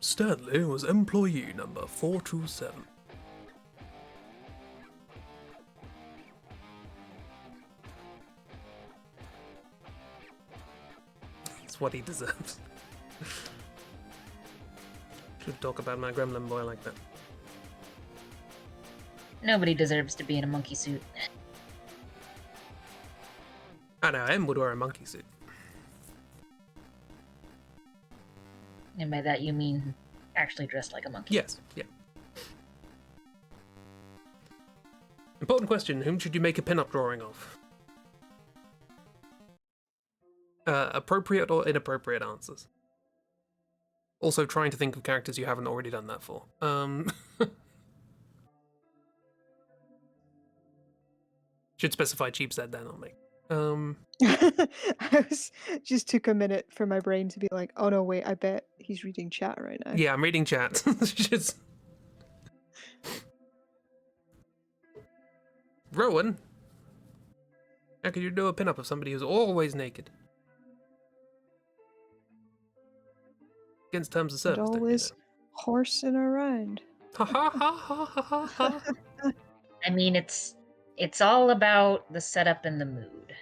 Stanley was employee number 427. It's what he deserves. Should talk about my gremlin boy like that. Nobody deserves to be in a monkey suit. I know, M would wear a monkey suit. And by that you mean actually dressed like a monkey. Yes, yeah. Important question, whom should you make a pin-up drawing of? Appropriate or inappropriate answers. Also trying to think of characters you haven't already done that for. Should specify cheap said then, not me. I just took a minute for my brain to be like, oh no, wait, I bet he's reading chat right now. Yeah, I'm reading chat. Just... Rowan? How could you do a pin-up of somebody who's always naked? Against terms of And service. always horsing around. Ha ha ha ha ha ha. I mean, it's all about the setup and the mood.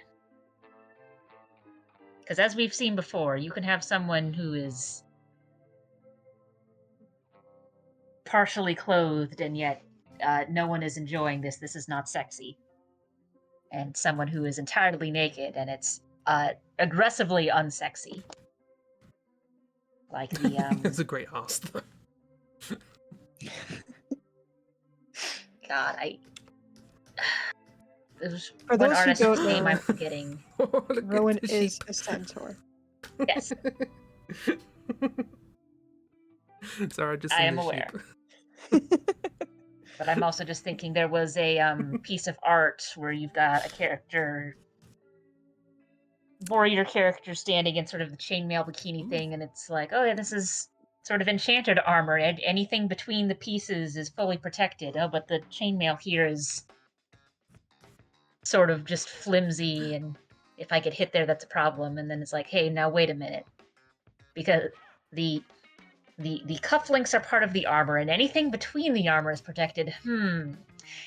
Because as we've seen before, you can have someone who is partially clothed and yet no one is enjoying this. This is not sexy. And someone who is entirely naked and it's aggressively unsexy. Like the It's a great ass. God, there's For one those who artist's don't name know, I'm forgetting. Look at Rowan the is sheep. a centaur. Yes, Sorry, I just I seen am the aware. sheep. But I'm also just thinking there was a piece of art where you've got a character, warrior character, standing in sort of the chainmail bikini thing, and it's like, oh yeah, this is sort of enchanted armor. Anything between the pieces is fully protected. Oh, but the chainmail here is sort of just flimsy, and if I get hit there, that's a problem. And then it's like, hey, now wait a minute, because the cufflinks are part of the armor, and anything between the armor is protected. And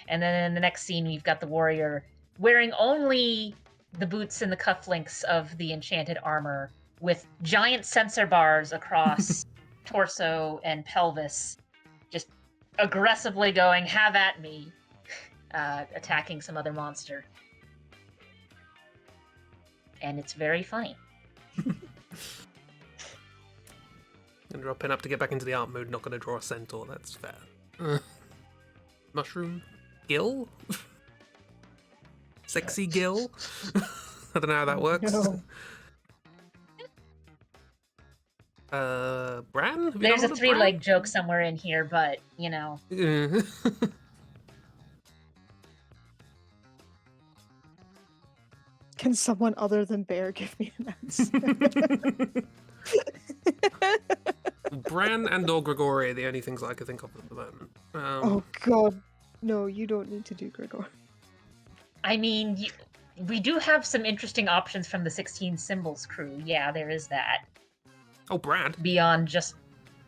then in the next scene, we've got the warrior wearing only the boots and the cufflinks of the enchanted armor, with giant sensor bars across torso and pelvis, just aggressively going, have at me, attacking some other monster. And it's very funny. Gonna draw a pin up to get back into the art mood, not gonna draw a centaur, that's fair. Mushroom? Gill? Sexy gill? I don't know how that works. No. Bran? Have you There's a downloaded three-leg joke somewhere in here, but, you know. Bran? Can someone other than Bear give me an answer? Bran and or Gregory are the only things I can think of at the moment. Oh god. No, you don't need to do Gregor. I mean, we do have some interesting options from the 16 Symbols crew. Yeah, there is that. Oh, Brad. Beyond just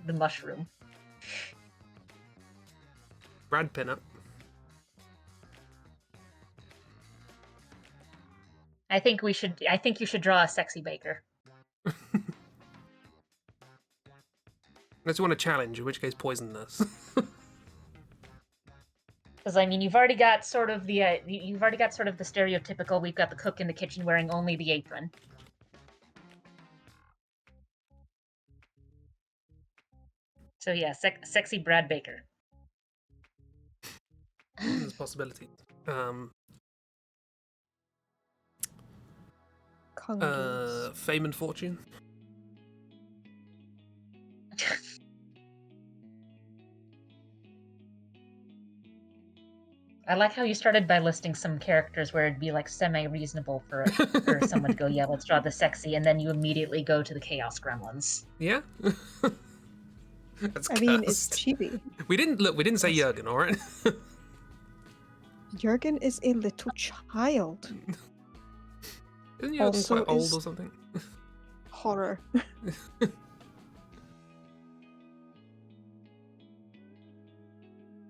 the mushroom. Brad pinup. I think you should draw a sexy baker. Unless you want a challenge, in which case poison us. Because I mean, you've already got sort of the stereotypical. We've got the cook in the kitchen wearing only the apron. So yeah, sexy Brad Baker. There's possibilities. Fame and fortune. I like how you started by listing some characters where it'd be like semi-reasonable for someone to go, yeah, let's draw the sexy, and then you immediately go to the Chaos Gremlins. Yeah. That's I mean, it's cursed. chibi. We didn't say Jurgen, all right? Jurgen is a little child. Isn't Jurgen Also quite old is- or something? Horror.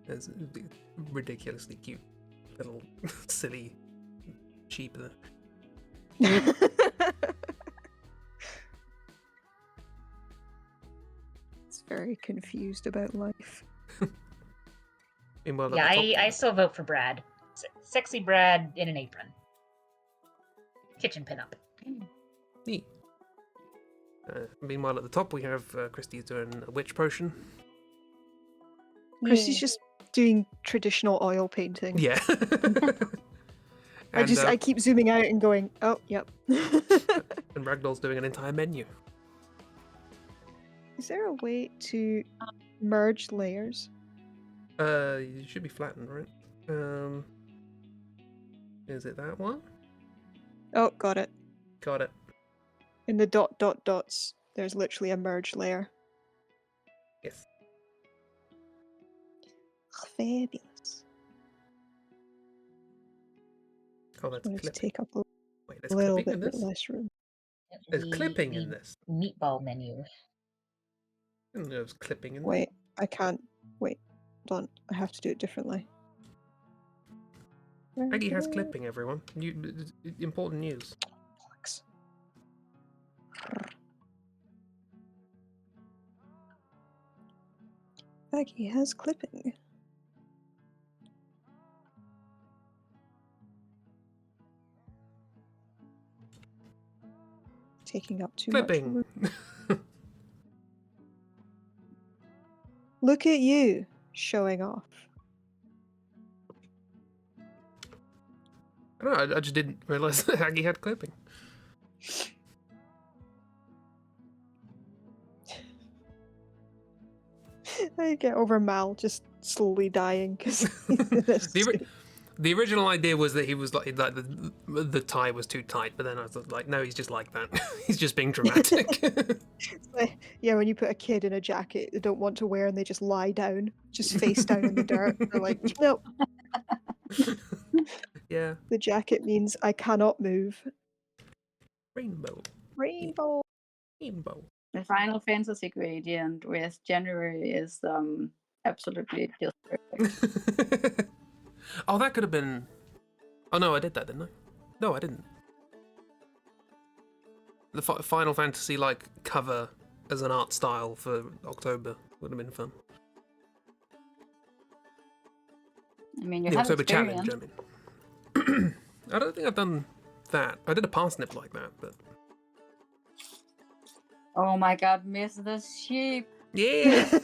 It's ridiculously cute, little silly sheep. It's very confused about life. Meanwhile, Yeah, at the top- I still vote for Brad. Sexy Brad in an apron. Kitchen pinup. Neat. Meanwhile, at the top we have Christie's doing a witch potion. Christy's just doing traditional oil painting. Yeah. I keep zooming out and going, oh, yep. And Ragdoll's doing an entire menu. Is there a way to merge layers? It should be flattened, right? Is it that one? Oh, got it. Got it. In the dots, there's literally a merge layer. Yes. Fabulous. Oh, that's Wanted to clipping. take up a Wait, there's little clipping bit in this? less room. There's clipping in The this. meatball menu. I didn't know there was clipping in Wait, I can't. Wait, hold on. I have to do it differently. there. Maggie has clipping, everyone. Important news. Bollocks. Maggie has clipping. Taking up too much Clipping. room. Look at you showing off. I don't know, I just didn't realize that Aggie had clipping. I get over Mal just slowly dying because The original idea was that he was like the tie was too tight, but then I was like, no, he's just like that. He's just being dramatic. yeah, when you put a kid in a jacket they don't want to wear and they just lie down, just face down in the dirt. They're like, no. Yeah. The jacket means I cannot move. Rainbow. Rainbow. Rainbow. The Final Fantasy gradient with January is absolutely just perfect. Oh, that could have been. Oh no, I did that, didn't I? No, I didn't. The Final Fantasy like cover as an art style for October would have been fun. I mean, you The have October experience. challenge, I mean. I don't think I've done that. I did a parsnip like that, but. Oh my god, miss the sheep. Yeah! So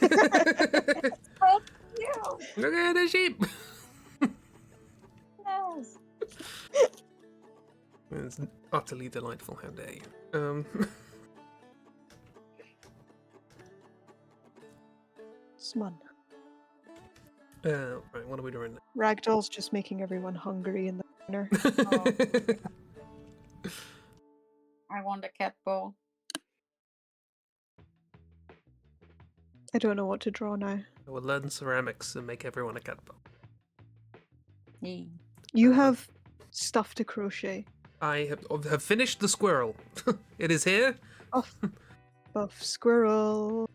cute. Look at the sheep! Yes. It's utterly delightful, how dare you. Smun. Right, what are we doing Ragdoll's just making everyone hungry in the corner. now? I want a cat bowl. I don't know what to draw now. I will learn ceramics and make everyone a cat bowl. Yeah. You have stuff to crochet. I have finished the squirrel. It is here. Buff squirrel.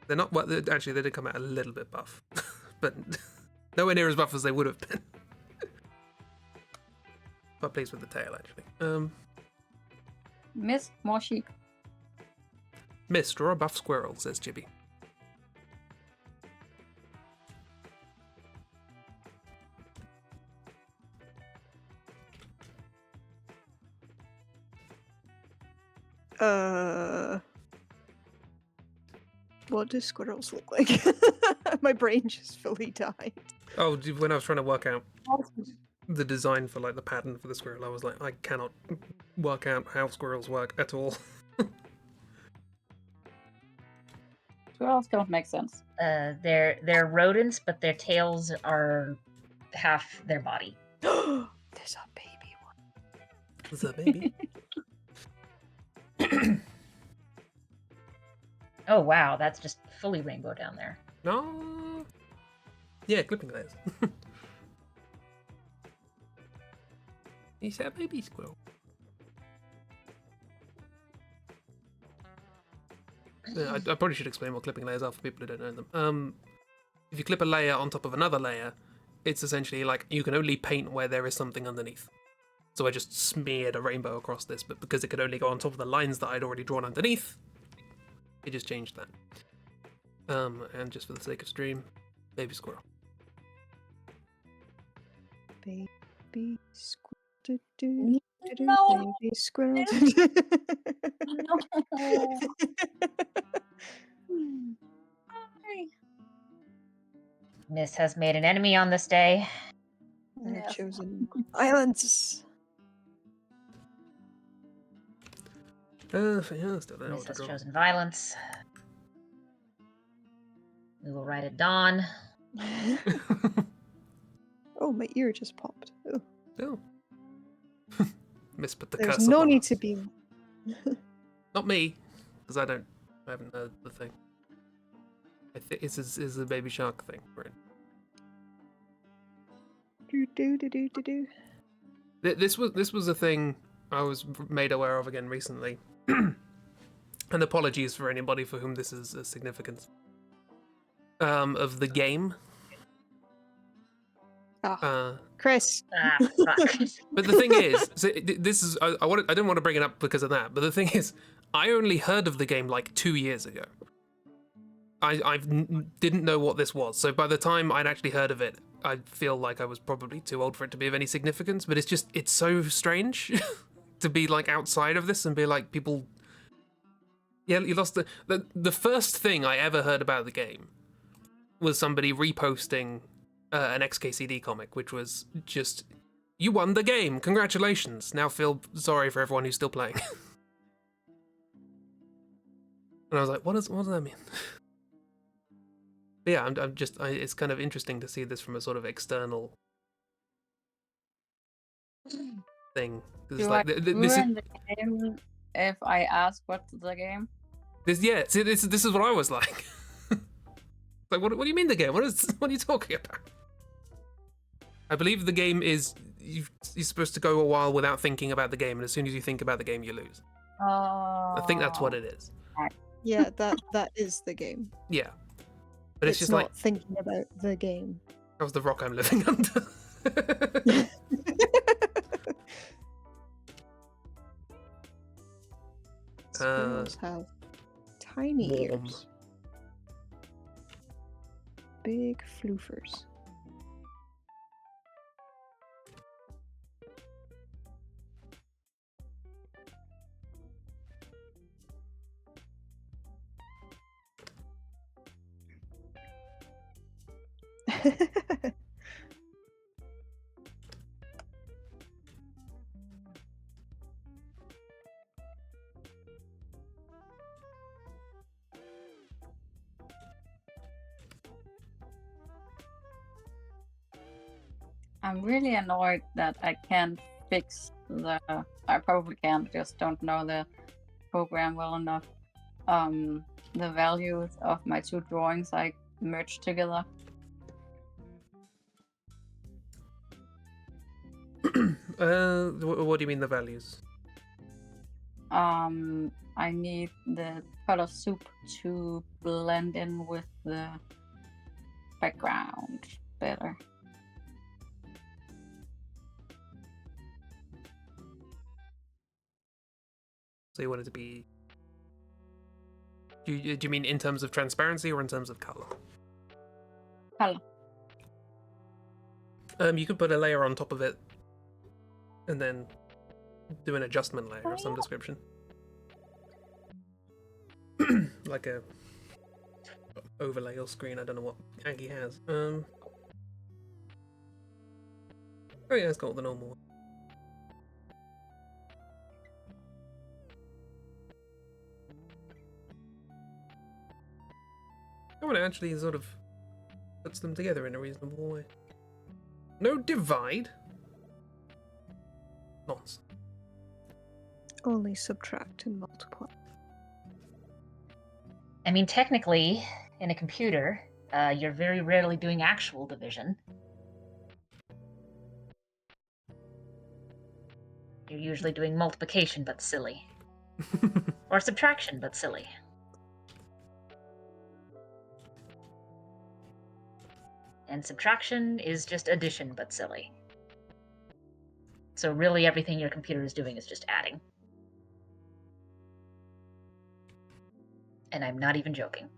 They're not. Well, actually, they did come out a little bit buff, but nowhere near as buff as they would have been. Quite pleased with the tail, actually. Miss more sheep. Miss, draw a buff squirrel, says Chibi. What do squirrels look like? My brain just fully died. Oh, when I was trying to work out the design for like the pattern for the squirrel, I was like, I cannot work out how squirrels work at all. Squirrels don't make sense. They're rodents, but their tails are half their body. There's a baby one. Is that baby? Oh wow, that's just fully rainbow down there. No. Yeah, clipping layers. Is that baby squirrel? Yeah, I probably should explain what clipping layers are for people who don't know them. If you clip a layer on top of another layer, it's essentially like you can only paint where there is something underneath. So I just smeared a rainbow across this, but because it could only go on top of the lines that I'd already drawn underneath, it just changed that. And just for the sake of stream, baby squirrel. Baby squirrel. Do-do, do-do, No. baby squirrel. No. Sorry. Miss has made an enemy on this day. I've Yes. chosen violence. Yeah, still don't know Miss what to has draw. chosen violence. We will write at dawn. Oh, my ear just popped. Oh, Oh. Miss put the there's curse no upon need us. to be. Not me, because I haven't heard the thing. I think this is the baby shark thing. Right? Do. This was a thing I was made aware of again recently. And apologies for anybody for whom this is a significance. Of the game. Chris. Ah, fuck. But the thing is, so this is I didn't want to bring it up because of that. But the thing is, I only heard of the game like 2 years ago. I didn't know what this was. So by the time I'd actually heard of it, I feel like I was probably too old for it to be of any significance. But it's so strange to be like outside of this and be like people. Yeah, you lost the first thing I ever heard about the game was somebody reposting an XKCD comic, which was just, you won the game, congratulations. Now feel sorry for everyone who's still playing. And I was like, what does that mean? But yeah, I'm just. It's kind of interesting to see this from a sort of external thing. 'Cause it's Do I like this is ruin the game if I ask what's the game? this. Yeah, see, this is what I was like. Like, what do you mean the game? What are you talking about? I believe the game is you're supposed to go a while without thinking about the game, and as soon as you think about the game, you lose. I think that's what it is. Yeah, that is the game. Yeah, but it's just not like thinking about the game. how's the rock I'm living under? Squirrels have tiny warm. ears. Big floofers. I'm really annoyed that I can't fix the. I probably can, just don't know the program well enough. The values of my two drawings I merged together. What do you mean the values? I need the color soup to blend in with the background better. So you want it to be. Do you mean in terms of transparency or in terms of color? Color. You could put a layer on top of it, and then do an adjustment layer of some description, like a overlay or screen. I don't know what Aggie has. Oh yeah, it's got the normal one. I want to actually sort of puts them together in a reasonable way. No divide. Nonsense. Only subtract and multiply. I mean, technically, in a computer, you're very rarely doing actual division. You're usually doing multiplication, but silly. Or subtraction, but silly. And subtraction is just addition, but silly. So really everything your computer is doing is just adding. And I'm not even joking.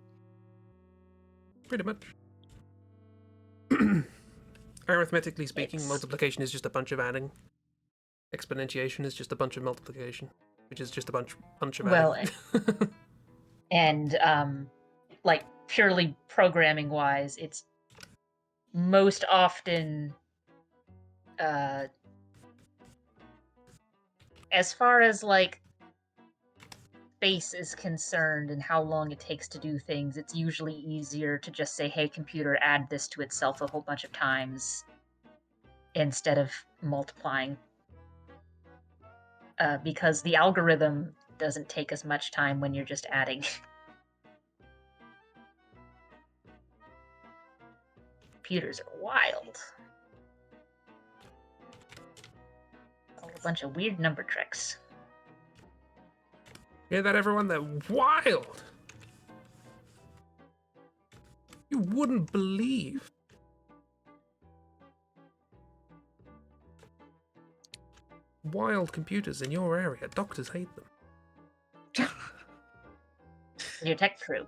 Pretty much. Arithmetically speaking, multiplication is just a bunch of adding. Exponentiation is just a bunch of multiplication, which is just a bunch of adding. Well, and like purely programming wise, it's most often as far as like space is concerned and how long it takes to do things, it's usually easier to just say, hey computer, add this to itself a whole bunch of times instead of multiplying, because the algorithm doesn't take as much time when you're just adding. Computers are wild. A whole bunch of weird number tricks. Hear that, everyone? They're wild. You wouldn't believe. Wild computers in your area. Doctors hate them. Your tech crew.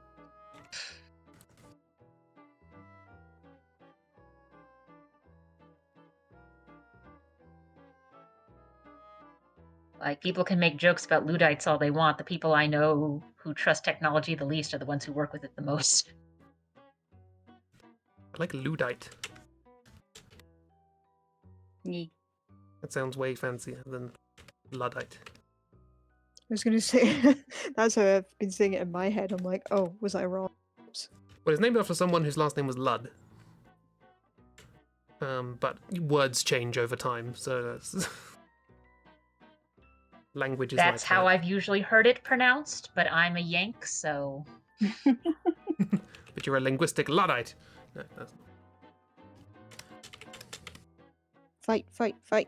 Like, people can make jokes about Luddites all they want. The people I know who trust technology the least are the ones who work with it the most. I like Luddite. Yeah. That sounds way fancier than Luddite. I was gonna say that's how I've been saying it in my head. I'm like, oh, was I wrong? Oops. Well, it's named after someone whose last name was Ludd. But words change over time, so that's... language is like That's how that. I've usually heard it pronounced, but I'm a Yank, so... But you're a linguistic Luddite. No, that's... Fight, fight, fight.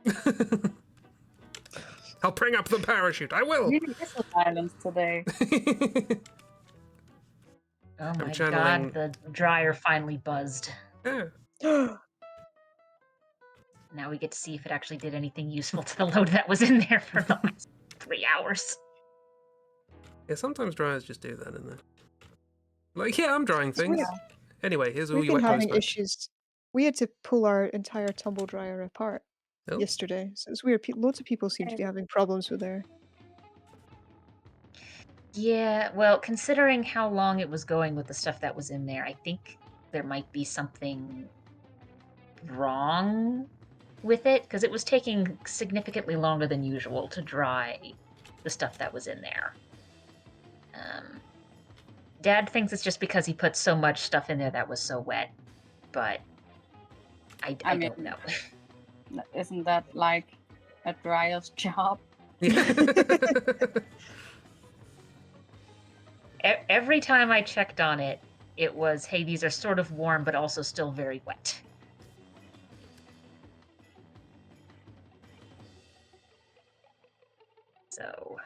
I'll bring up the parachute. I will. Really is a violence today. Oh my channeling- god, the dryer finally buzzed. Yeah. Now we get to see if it actually did anything useful to the load that was in there for the last 3 hours. Yeah, sometimes dryers just do that, don't they? Like, yeah, I'm drying things. Yeah. Anyway, here's all We've your been wet clothes having back. issues. We had to pull our entire tumble dryer apart Oh. yesterday, so it's weird. Loads of people seem to be having problems with their. Yeah, well, considering how long it was going with the stuff that was in there, I think there might be something wrong with it, because it was taking significantly longer than usual to dry the stuff that was in there. Dad thinks it's just because he put so much stuff in there that was so wet, but I I don't mean- know. Isn't that like a dryer's job? Every time I checked on it, it was, hey, these are sort of warm, but also still very wet. So,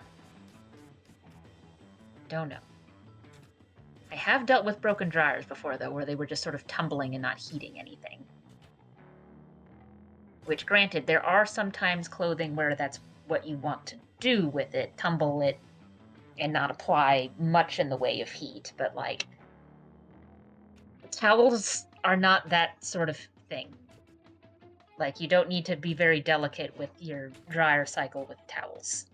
don't know. I have dealt with broken dryers before, though, where they were just sort of tumbling and not heating anything. Which, granted, there are sometimes clothing where that's what you want to do with it, tumble it, and not apply much in the way of heat, but, like, towels are not that sort of thing. Like, you don't need to be very delicate with your dryer cycle with towels.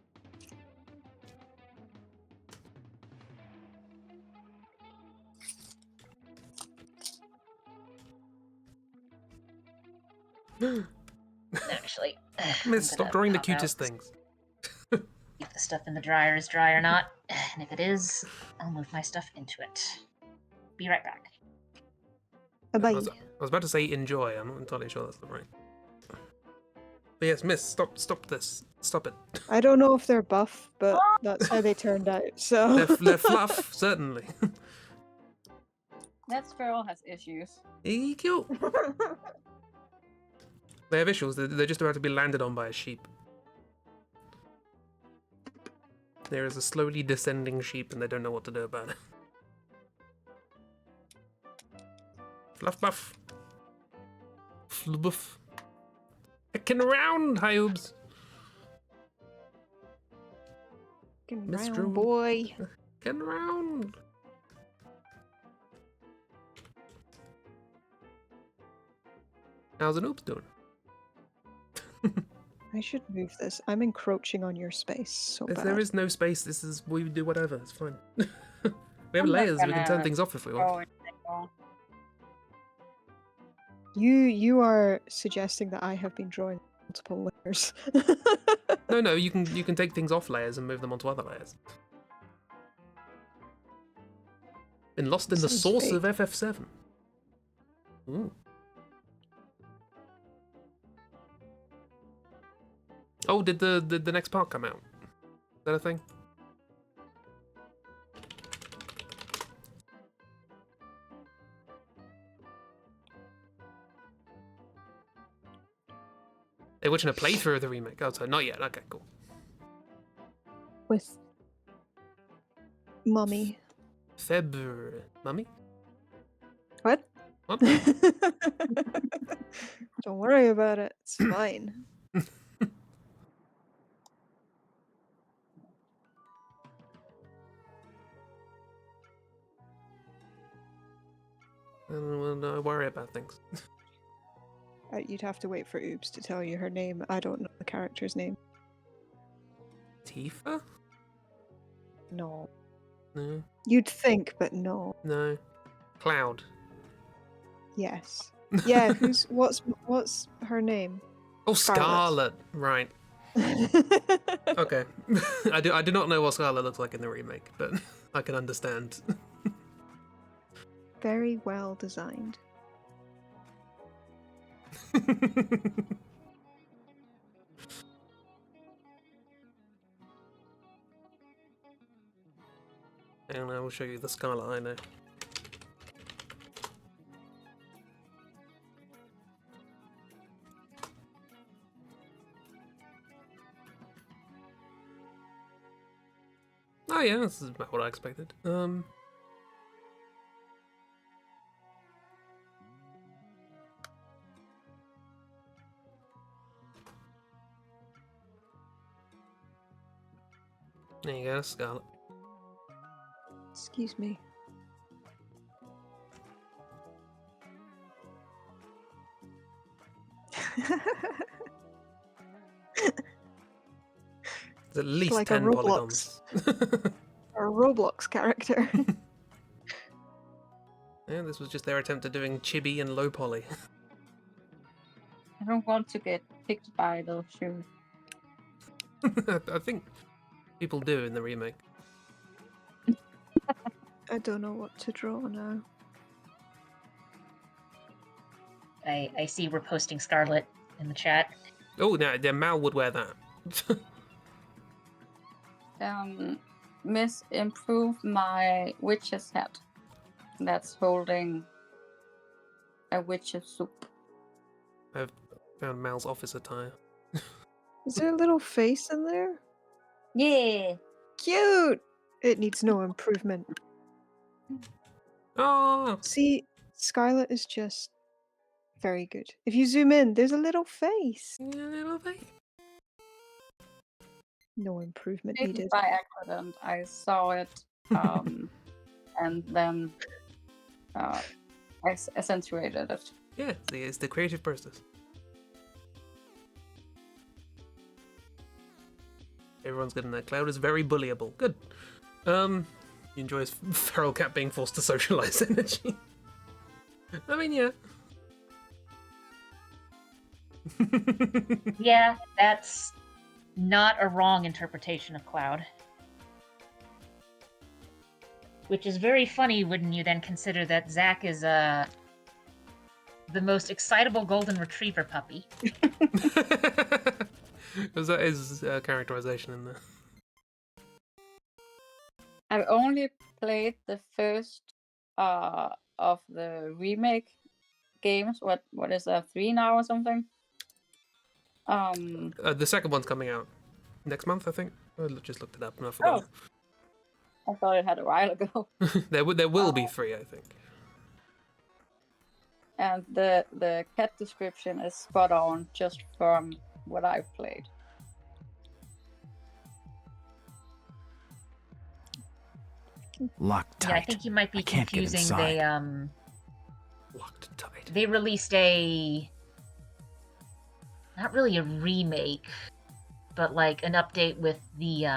Actually, Miss, stop drawing the cutest things. If the stuff in the dryer is dry or not, and if it is, I'll move my stuff into it. Be right back. Bye. I was about to say enjoy. I'm not entirely sure that's the right. But yes, Miss, stop this. Stop it. I don't know if they're buff, but that's how they turned out. So They're fluff, certainly. That squirrel has issues. Cute. They have issues. They're just about to be landed on by a sheep. There is a slowly descending sheep, and they don't know what to do about it. Fluff buff. Flubuff. Heckin' around, Hyobes. Miss Drew. boy. Heckin' around. How's an oops doing? I should move this. I'm encroaching on your space so If bad. there is no space, we do whatever. It's fine. We have I'm not layers. We can turn gonna things off if we want. Oh, no. You are suggesting that I have been drawing multiple layers. No, you can take things off layers and move them onto other layers. Been lost in the Sounds source fake. of FF7. Ooh. Oh, did the next part come out? Is that a thing? They're watching a playthrough of the remake. Oh, so not yet. Okay, cool. With Mummy. February. Mummy? What? What? Don't worry about it. It's fine. Don't worry about things. You'd have to wait for Oops to tell you her name. I don't know the character's name. Tifa? No. No. You'd think, but no. No. Cloud. Yes. Yeah, what's her name? Oh, Scarlet. Scarlet. Right. Okay. I do not know what Scarlet looks like in the remake, but I can understand. very well designed. And I will show you the Scarlet Eye now. Oh yeah, this is about what I expected. There you go, Scarlet. Excuse me. There's at least like a 10 polygons. Or a Roblox character. Yeah, this was just their attempt at doing chibi and low poly. I don't want to get picked by those shoes. I think people do in the remake. I don't know what to draw now. I see we're posting Scarlet in the chat. Oh, no, Mal would wear that. Miss, improve my witch's hat. That's holding a witch's soup. I've found Mal's office attire. Is there a little face in there? Yeah. Cute! It needs no improvement. Oh, See, Scarlet is just very good. If you zoom in, there's a little face. little thing. No improvement Maybe needed. by accident, I saw it, and then I accentuated it. Yeah, it's the creative process. Everyone's good in that. Cloud is very bullyable. Good. He enjoys feral cat being forced to socialize energy. I mean, yeah. Yeah, that's not a wrong interpretation of Cloud. Which is very funny when you then consider that Zack is the most excitable golden retriever puppy. Because that is characterization in there. I've only played the first of the remake games. What is that, 3 now or something? The second one's coming out next month, I think. I just looked it up and I forgot. I thought it had a while ago. There will be 3, I think. And the cat description is spot on just from what I've played. Locked tight. Yeah, I think you might be I can't get confusing. inside. Locked tight. They released a not really a remake, but like an update with the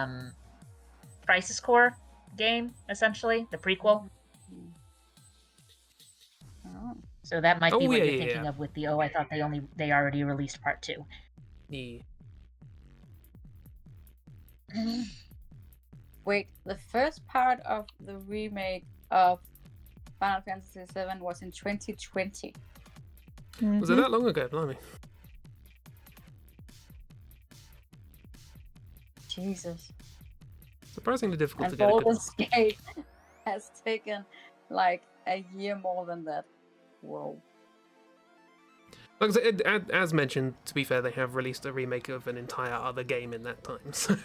Crisis Core game, essentially the prequel. Oh. So that might be what yeah, you're yeah, thinking yeah. of with the I thought they already released part 2. Yeah. Wait, the first part of the remake of Final Fantasy VII was in 2020. Was it that long ago? Blimey. Jesus. Surprisingly difficult And to get a good Baldur's Gate has taken like a year more than that. Whoa. Like I said, as mentioned, to be fair, they have released a remake of an entire other game in that time, so.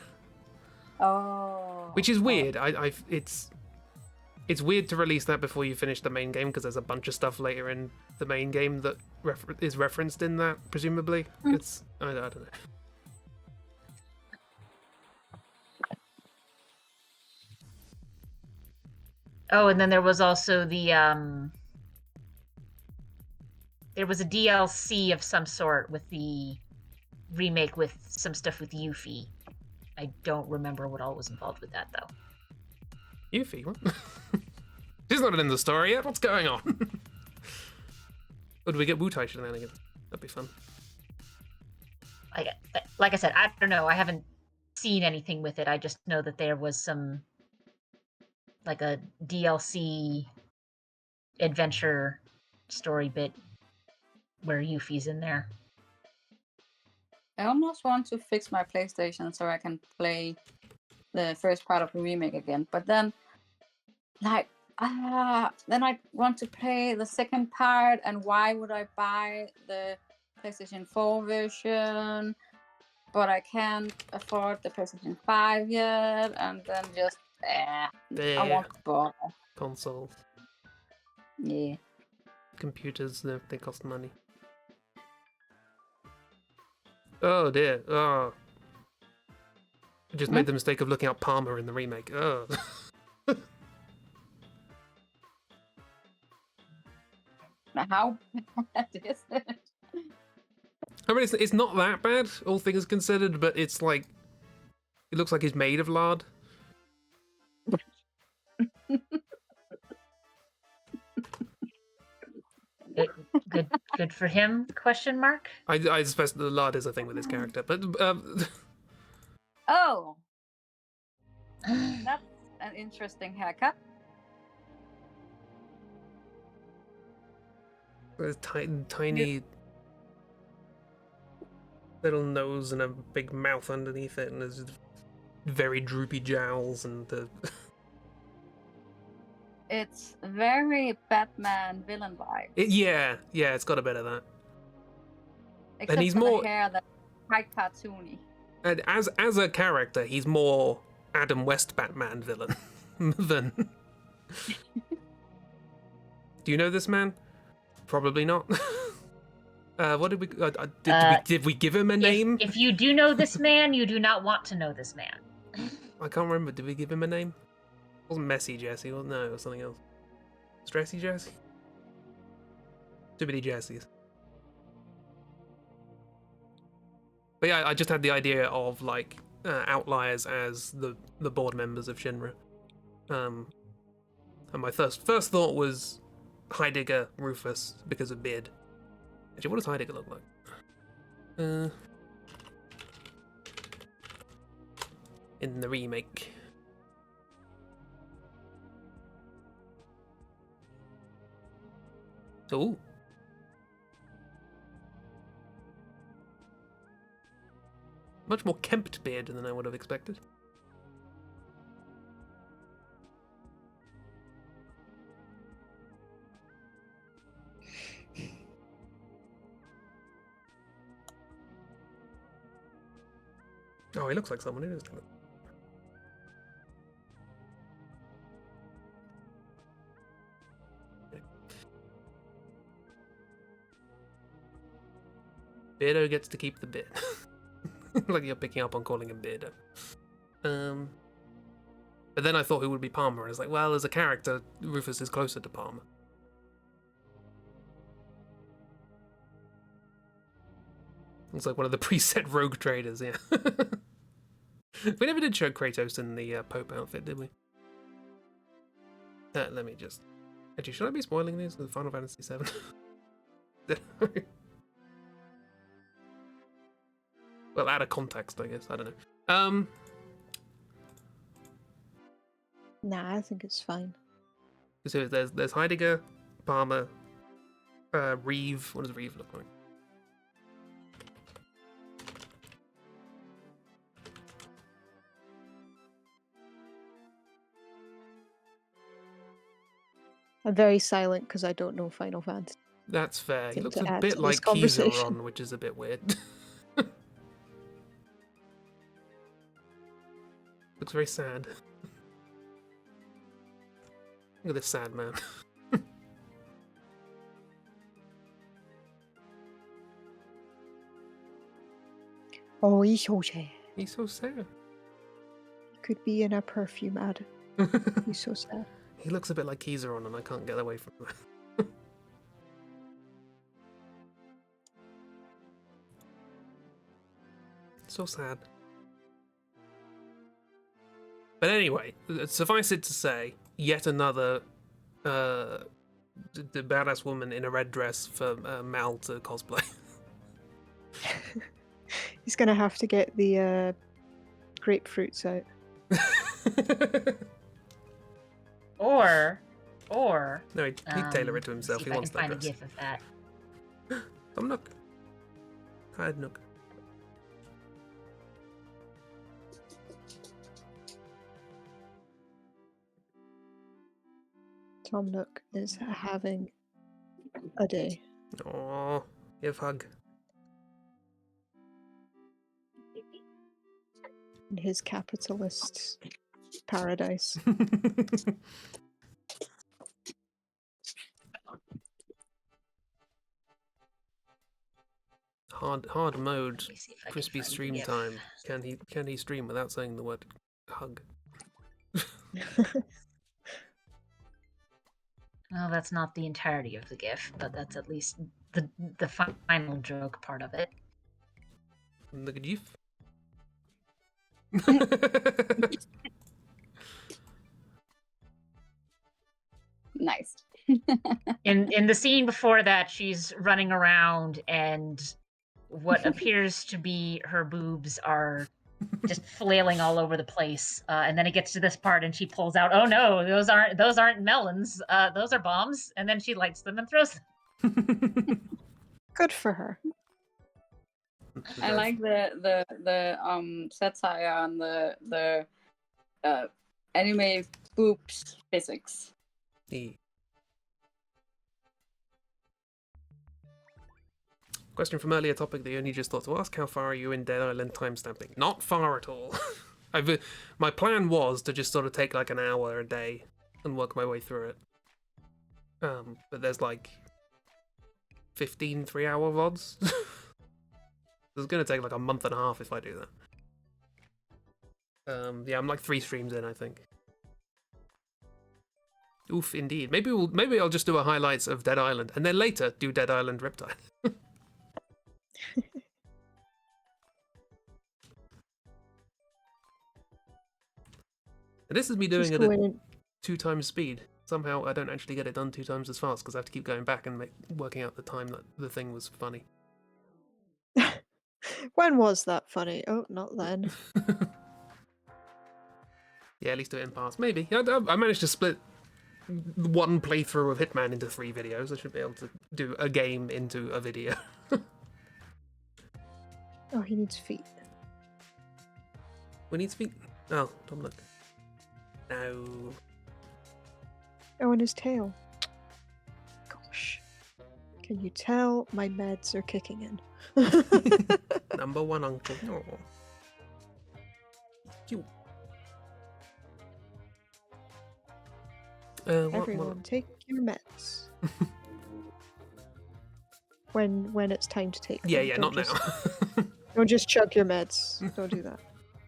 Oh. Which is weird. It's weird to release that before you finish the main game because there's a bunch of stuff later in the main game that is referenced in that, presumably. It's I don't know. Oh, and then there was also the there was a DLC of some sort with the remake with some stuff with Yuffie. I don't remember what all was involved with that though. Yuffie, what? She's not in the story yet. What's going on? Oh, do we get Wutai shenanigans? That'd be fun. Like I said, I don't know. I haven't seen anything with it. I just know that there was some like a DLC adventure story bit where Yuffie's in there. I almost want to fix my PlayStation so I can play the first part of the remake again. But then, then I want to play the second part, and why would I buy the PlayStation 4 version? But I can't afford the PlayStation 5 yet, and then just, I want to buy. Consoles, Yeah. computers, they cost money. Oh dear. Oh. I just made the mistake of looking up Palmer in the remake. Oh. How bad is it? I mean, it's not that bad, all things considered, but it's like, it looks like he's made of lard. Good for him? Question mark. I suppose the lard is a thing with his character, but Oh, that's an interesting haircut. there's tiny little nose and a big mouth underneath it, and there's very droopy jowls, and the It's very Batman villain vibe. yeah, it's got a bit of that. Except he's for more- the hair that's quite cartoony. And as a character, he's more Adam West Batman villain than. Do you know this man? Probably not. What did we did we give him a name? If you do know this man, you do not want to know this man. I can't remember. Did we give him a name? It wasn't Messy Jesse. Well, no, it was something else. Stressy Jesse. Too many Jessies. But yeah, I just had the idea of like outliers as the board members of Shinra. And my first thought was Heidegger Rufus because of beard. Actually, what does Heidegger look like? In the remake. Ooh. Much more kempt beard than I would have expected. Oh, he looks like someone, doesn't he? Beardo gets to keep the beard. Like you're picking up on calling him Beardo. But then I thought it would be Palmer, and I was like, well, as a character, Rufus is closer to Palmer. Looks like one of the preset rogue traders, yeah. We never did show Kratos in the Pope outfit, did we? Let me just... Actually, should I be spoiling these with Final Fantasy VII? Well, out of context, I guess. I don't know. Nah, I think it's fine. So there's Heidegger, Palmer, Reeve. What does Reeve look like? I'm very silent because I don't know Final Fantasy. That's fair. He Seem looks to a add bit to like this conversation. Kizaron, which is a bit weird. Looks very sad. Look at this sad man. Oh, he's so sad. He's so sad. Could be in a perfume ad. He's so sad. He looks a bit like Kizaron, and I can't get away from that. So sad. But anyway, suffice it to say, yet another the badass woman in a red dress for Mal to cosplay. He's gonna have to get the grapefruits out. Or Or No, he'd tailor it to himself. see He if I wants can that find a dress. gif of that. Tom Nook. Hide Nook. Tom Nook is having a day Aww, give hug. in his capitalist paradise. hard mode. Let me see if I can Crispy find the stream gif. time. Can he stream without saying the word hug? Well, that's not the entirety of the gif, but that's at least the final joke part of it. The gif. Nice. In the scene before that, she's running around and what appears to be her boobs are just flailing all over the place. And then it gets to this part and she pulls out, oh no, those aren't melons. Those are bombs. And then she lights them and throws them. Good for her. I like the satire on the anime boobs physics. E. Question from earlier topic that you only just thought to ask: how far are you in Dead Island timestamping? Not far at all. My plan was to just sort of take like an hour a day and work my way through it. But there's like 15 3-hour VODs. It's gonna take like a month and a half if I do that. Yeah, I'm like 3 streams in, I think. Oof, indeed. Maybe I'll just do a highlights of Dead Island and then later do Dead Island Riptide. And this is me doing it at 2 times speed. Somehow I don't actually get it done 2 times as fast because I have to keep going back and working out the time that the thing was funny. When was that funny? Oh, not then. Yeah, at least do it in parts. Maybe. I managed to split one playthrough of Hitman into 3 videos. I should be able to do a game into a video. Oh, he needs feet. We need feet. Oh, Tom Nook. No. Oh, and his tail. Gosh. Can you tell my meds are kicking in? Number 1 uncle. Oh. Cute. Everyone, take your meds. when it's time to take them. Yeah, not now. Don't just chug your meds. Don't do that.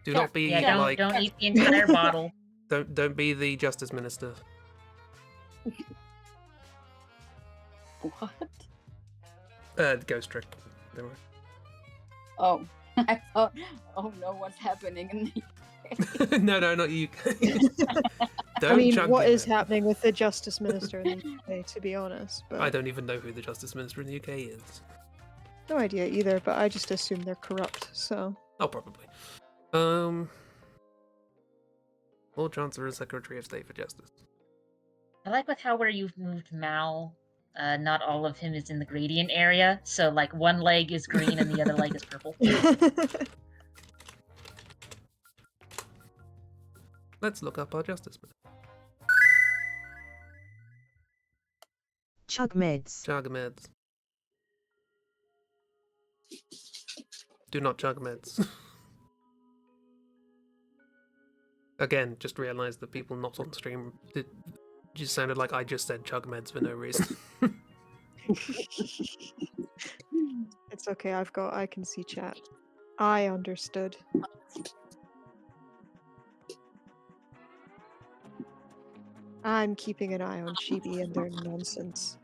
Do not be like. Don't eat the entire bottle. Don't be the Justice Minister. What? Ghost trick. Don't worry. Oh, I thought. Oh no, what's happening in the UK? No, not you. Don't I mean, chug what the is meds. happening with the Justice Minister in the UK, to be honest? But I don't even know who the Justice Minister in the UK is. no idea either, but I just assume they're corrupt, so... Oh, probably. Lord Chancellor and Secretary of State for Justice. I like with how where you've moved Mal, not all of him is in the gradient area. So like one leg is green and the other leg is purple. Let's look up our Justice Minister. Chug meds. Chug meds. Do not chug meds. Again, just realised that people not on stream it just sounded like I just said chug meds for no reason. It's okay, I can see chat. I understood. I'm keeping an eye on Chibi and their nonsense.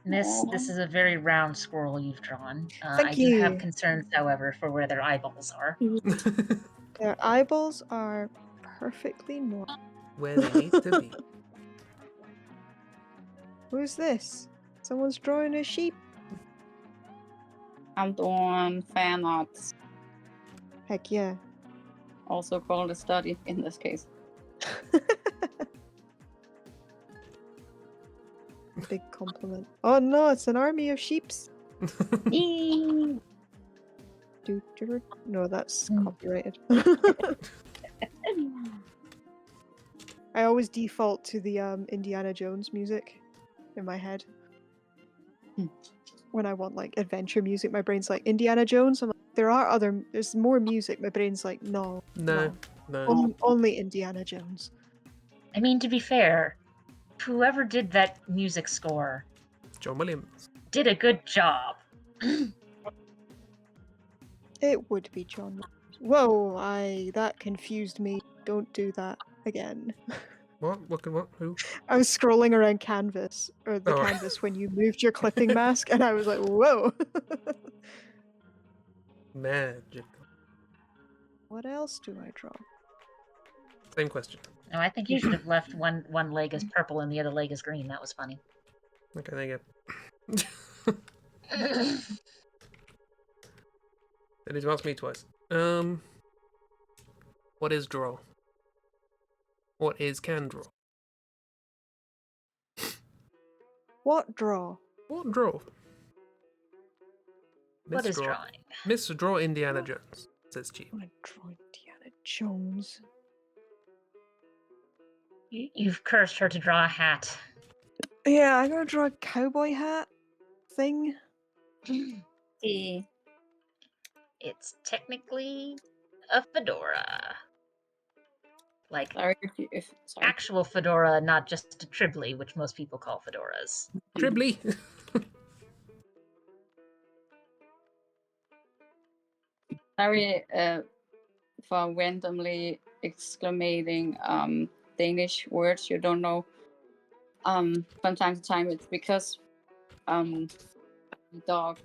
This is a very round squirrel you've drawn. Thank I do you. have concerns, however, for where their eyeballs are. Their eyeballs are perfectly normal. Where they need to be. Who's this? Someone's drawing a sheep. I'm doing fan arts, Heck yeah. also called a study in this case. big compliment. Oh no, it's an army of sheeps. Yee. No, that's Mm. copyrighted. I always default to the Indiana Jones music in my head. When I want like adventure music, my brain's like Indiana Jones. I'm like, there's more music. My brain's like, no. No. Only Indiana Jones. I mean, to be fair, whoever did that music score John Williams. did a good job. It would be John. Whoa, that confused me. Don't do that again. What? What? Who? I was scrolling around Canvas, or the Oh. canvas when you moved your clipping mask, and I was like, whoa. Magic. What else do I draw? Same question. No, I think you should have left one leg as purple and the other leg as green. That was funny. Okay, there you go. They need to ask me twice. What is draw? What is can draw? What draw? What draw? What is Draw. drawing? Mr. Draw Indiana Jones, says Chief. I want to draw Indiana Jones. You've cursed her to draw a hat. Yeah, I'm gonna draw a cowboy hat thing. Yee. It's technically a fedora. Like Sorry sorry. actual fedora, not just a tribly, which most people call fedoras. Dribbly. Sorry for randomly exclamating Danish words you don't know. From time to time, it's because the dog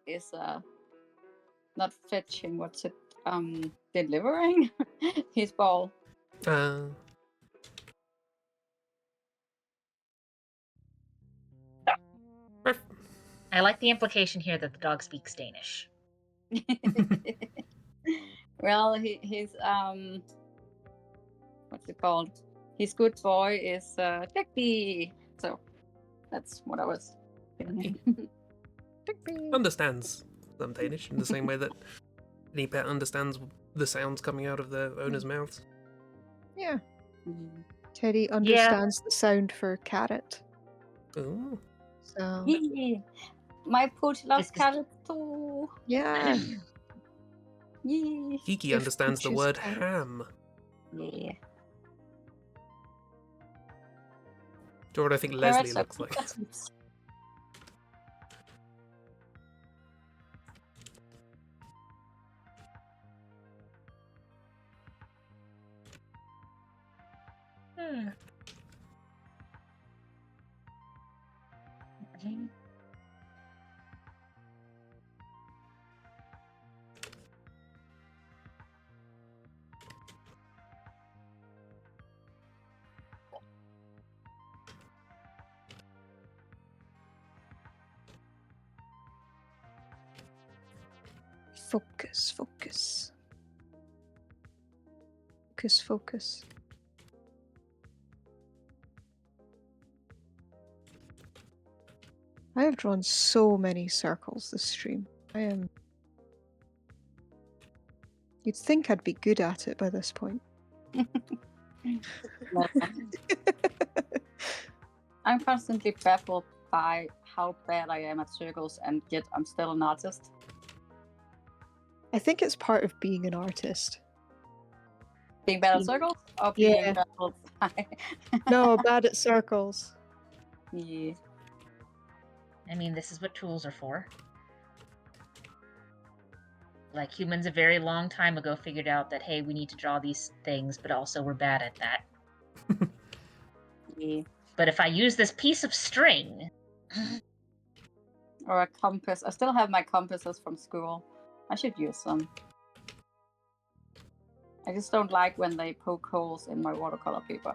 is not fetching. What's it? Delivering his ball. I like the implication here that the dog speaks Danish. Well, he's what's it called? His good boy is Digby. So that's what I was feeling. Understands some Danish in the same way that any pet understands the sounds coming out of their owner's mouths. Yeah. Mm. Teddy understands the sound for carrot. Ooh. So Yee. My pooch loves This is- carrots too. yeah. Yee. Kiki If understands the Pooch is word carrot. ham. Yeah. Do you know what I think Leslie Carrots are looks like? cookies. Hmm. Focus, focus. Focus, focus. I have drawn so many circles this stream. You'd think I'd be good at it by this point. I'm constantly baffled by how bad I am at circles, and yet I'm still an artist. I think it's part of being an artist. Being bad at circles or being Yeah. baffled by... No, bad at circles. Yeah. I mean, this is what tools are for. Like, humans a very long time ago figured out that, hey, we need to draw these things, but also we're bad at that. Yeah. But if I use this piece of string... Or a compass. I still have my compasses from school. I should use them. I just don't like when they poke holes in my watercolor paper.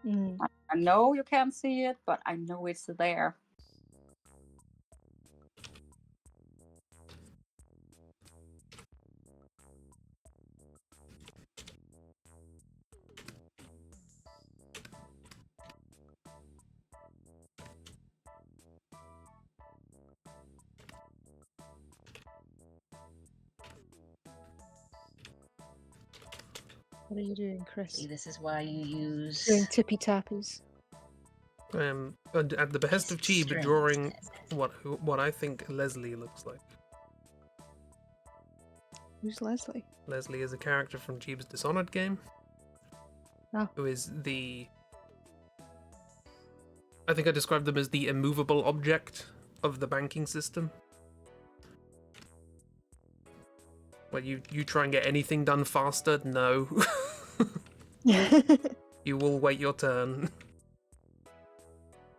Mm. I know you can't see it, but I know it's there. What are you doing, Chris? See, this is why you use Doing tippy tappies. At the behest of Cheeb, Strings. drawing what I think Leslie looks like. Who's Leslie? Leslie is a character from Cheeb's Dishonored game. Oh. Who is the... I think I described them as the immovable object of the banking system. Where you try and get anything done faster? No. You will wait your turn.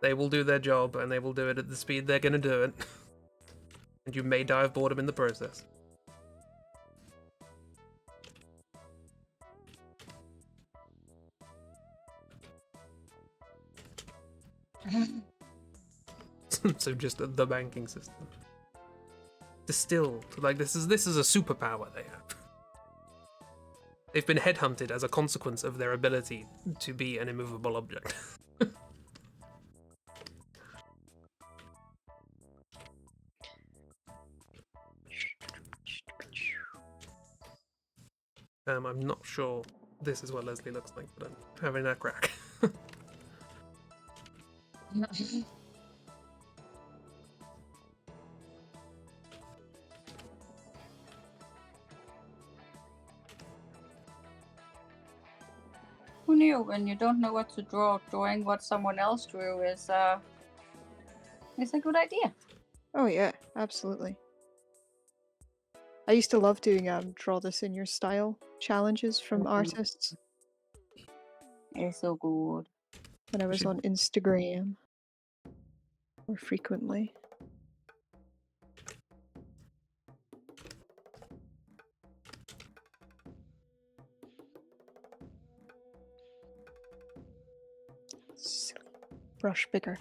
They will do their job, and they will do it at the speed they're going to do it. And you may die of boredom in the process. So just the banking system. Distilled. Like, this is a superpower they have. They've been headhunted as a consequence of their ability to be an immovable object. I'm not sure this is what Leslie looks like, but I'm having a crack. Who knew? When you don't know what to draw, drawing what someone else drew is a good idea. Oh yeah, absolutely. I used to love doing draw this in your style challenges from artists It's so good. when I was on Instagram more frequently. Silly. Brush bigger.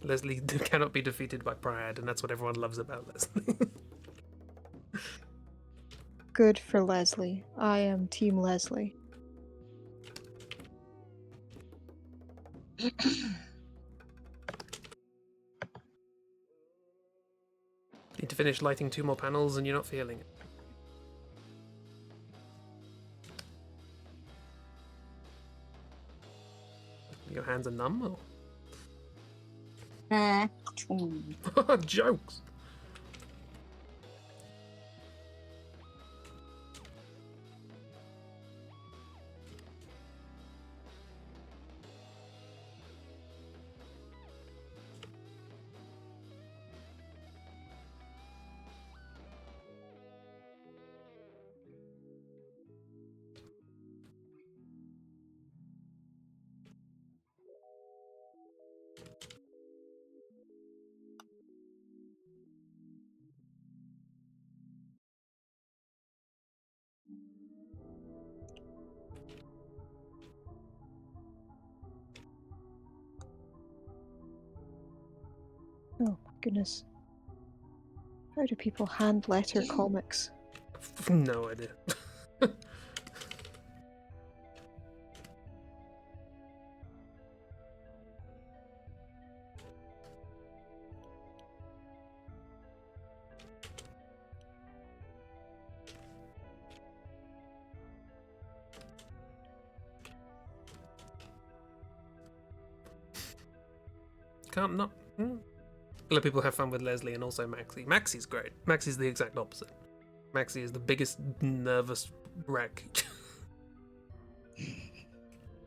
Leslie cannot be defeated by pride, and that's what everyone loves about Leslie. Good for Leslie. I am Team Leslie. Need to finish lighting 2 more panels, and you're not feeling it. Your hands are numb? Or... Jokes! Oh my goodness. How do people hand letter comics? No idea. Can't not. Let people have fun with Leslie and also Maxie. Maxie's great. Maxie's the exact opposite. Maxie is the biggest nervous wreck.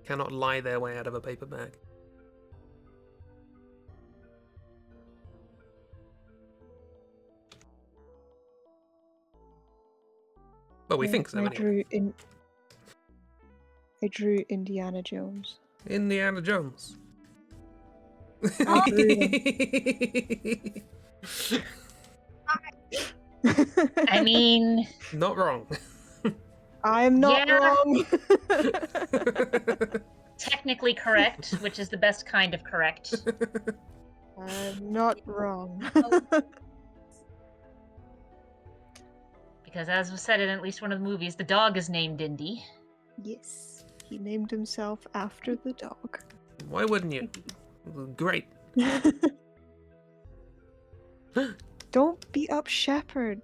Cannot lie their way out of a paper bag. Well, we think so, anyway. I drew Indiana Jones. Indiana Jones. I drew him. I mean, Not wrong. I'm not Yeah. wrong. technically correct, which is the best kind of correct. I'm not wrong. Because as was said in at least one of the movies, the dog is named Indy. Yes, he named himself after the dog. Why wouldn't you? Great. Don't beat up Shepherd.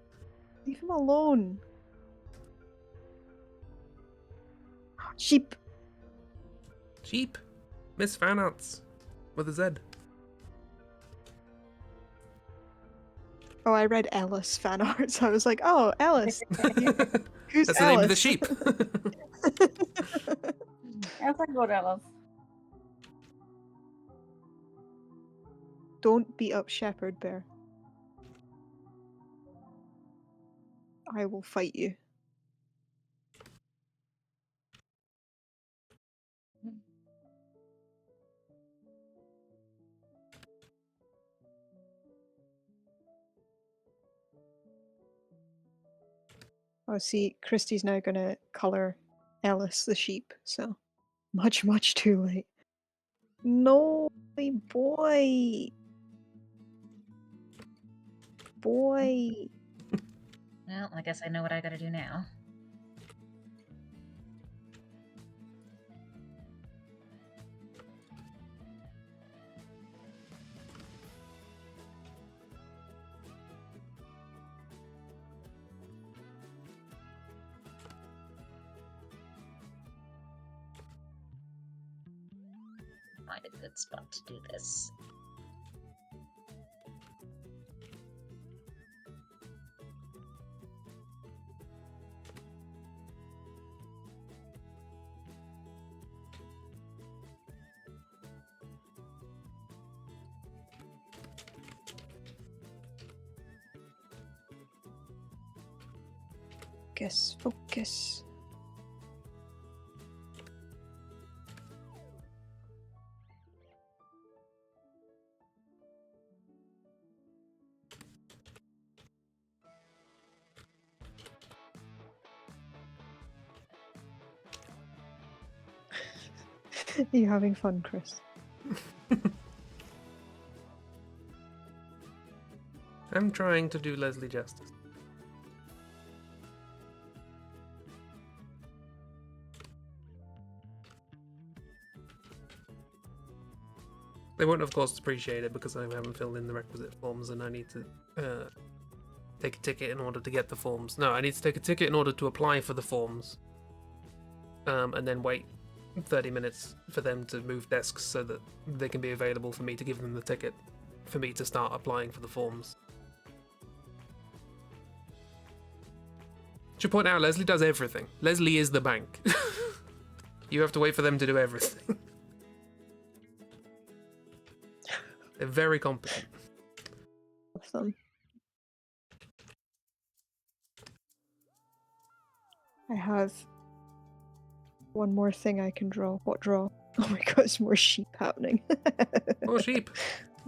Leave him alone. Sheep. Sheep. Miss Fan Arts. With a Z. Oh, I read Ellis fan art, so I was like, oh, Ellis. Who's That's the name of the Alice? sheep. That's a good Alice. Don't beat up Shepherd Bear. I will fight you. Oh, see, Christy's now gonna colour Ellis the sheep, so much, much too late. No, boy. Boy. Well, I guess I know what I gotta do now. Find a good spot to do this. Focus, focus. Are you having fun, Chris? I'm trying to do Leslie justice. They won't, of course, appreciate it because I haven't filled in the requisite forms and I need to take a ticket in order to get the forms. No, I need to take a ticket in order to apply for the forms. And then wait 30 minutes for them to move desks so that they can be available for me to give them the ticket for me to start applying for the forms. Should point out, Leslie does everything. Leslie is the bank. You have to wait for them to do everything. They're very competent. Awesome. I have one more thing I can draw. What draw? Oh my god, there's more sheep happening. More sheep.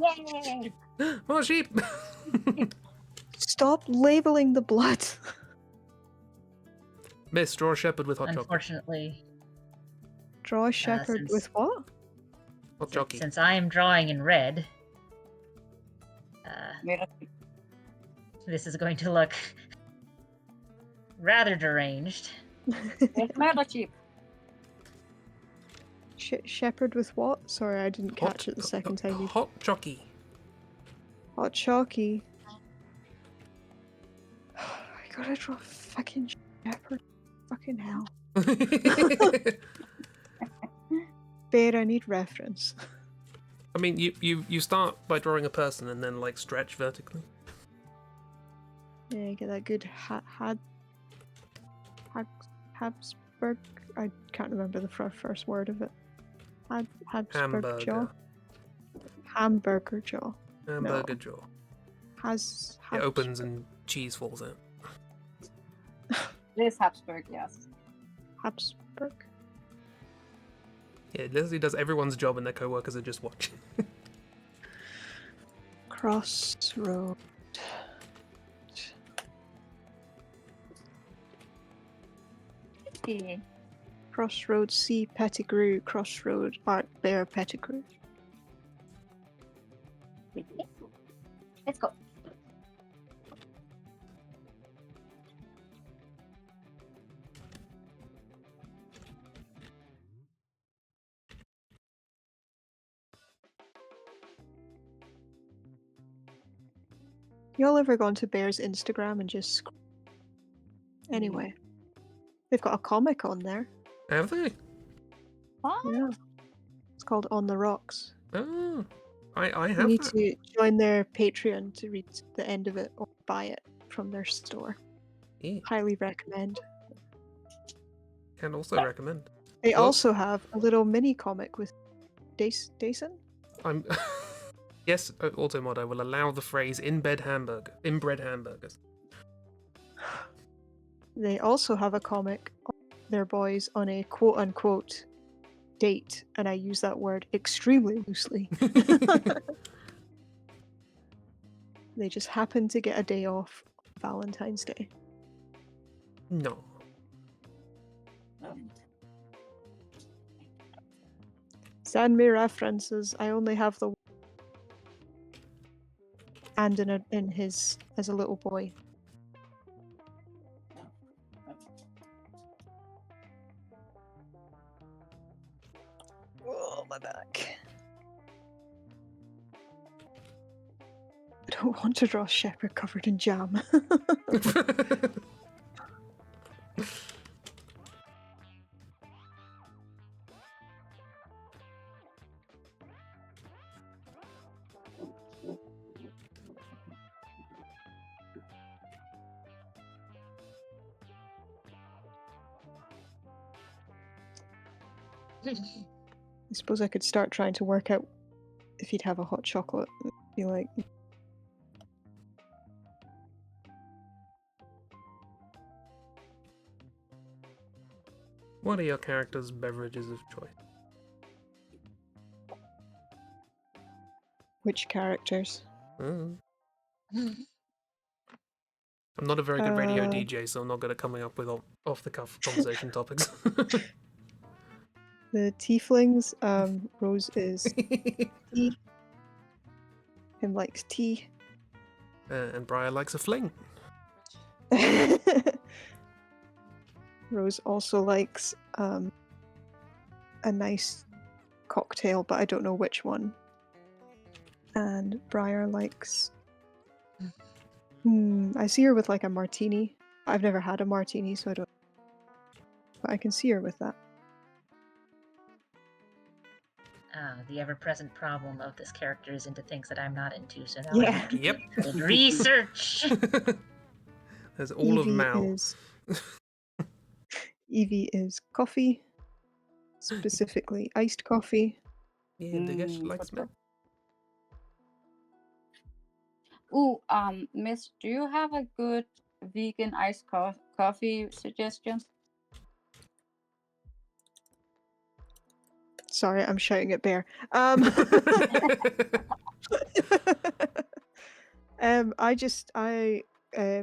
Yay! More sheep. Stop labeling the blood. Miss, draw a shepherd with hot chocolate. Unfortunately, Draw a shepherd since- with what? Hot chocolate. since I am drawing in red, Made a this is going to look rather deranged. murder sheep. Shepherd with what? Sorry, I didn't catch it the second time. Hot chocky. Hot chalky. I gotta draw a fucking shepherd. Fucking hell. Bear, I need reference. I mean, you start by drawing a person and then like stretch vertically. Yeah, get that good Habsburg. I can't remember the first word of it. Habsburg jaw. Hamburger jaw. Hamburger jaw. Has It opens and cheese falls out. It is Habsburg, yes. Habsburg. Yeah, Leslie does everyone's job and their co-workers are just watching. Crossroad. Okay. Crossroad C Pettigrew. Crossroad Art Bear Pettigrew. Let's go. Y'all ever gone to Bear's Instagram and just anyway, they've got a comic on there. Have they? What? Yeah. It's called On the Rocks. Oh, I You have need that. to join their Patreon to read the end of it or buy it from their store. Yeah, Highly recommend. can also recommend. They Well- also have a little mini comic with Dason. I'm. Yes, Automod, I will allow the phrase inbred hamburgers. They also have a comic of their boys on a quote unquote date, and I use that word extremely loosely. They just happen to get a day off Valentine's Day. No. Send me references. I only have the and in his as a little boy. Oh, my back. I don't want to draw Shepherd covered in jam. I suppose I could start trying to work out if he'd have a hot chocolate. Be like, What are your character's beverages of choice? which characters? Mm. I'm not a very good radio Uh, DJ, so I'm not good at coming up with off-the-cuff conversation topics. The tieflings, Rose is tea. Him likes tea. And Briar likes a fling. Rose also likes a nice cocktail, but I don't know which one. And Briar likes. I see her with like a martini. I've never had a martini, so I don't. But I can see her with that. The ever-present problem of this character is into things that I'm not into, so now Yeah. I have to Yep. do good research. There's all of Evie Mal. Evie is coffee, specifically iced coffee. Yeah, Digesh likes good me. Ooh, Miss, do you have a good vegan iced coffee suggestion? Sorry, I'm shouting at Bear. I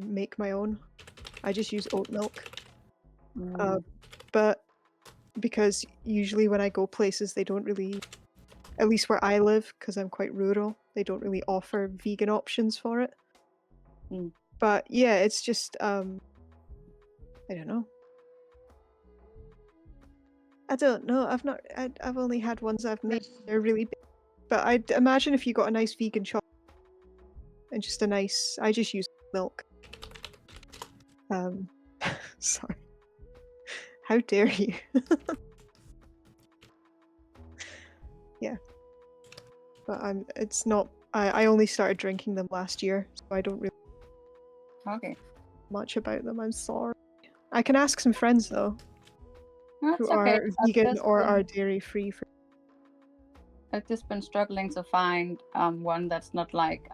make my own. I just use oat milk. But because usually when I go places, they don't really, at least where I live, because I'm quite rural, they don't really offer vegan options for it. But yeah, it's just I don't know. I don't know. I've only had ones I've made. They're really big. But I'd imagine if you got a nice vegan chocolate and just a nice, I just use milk. Sorry. How dare you? Yeah. But it's not, I only started drinking them last year, so I don't really Okay. know much about them. I'm sorry. I can ask some friends though, That's who okay. are vegan or are dairy free. I've just been struggling to find one that's not like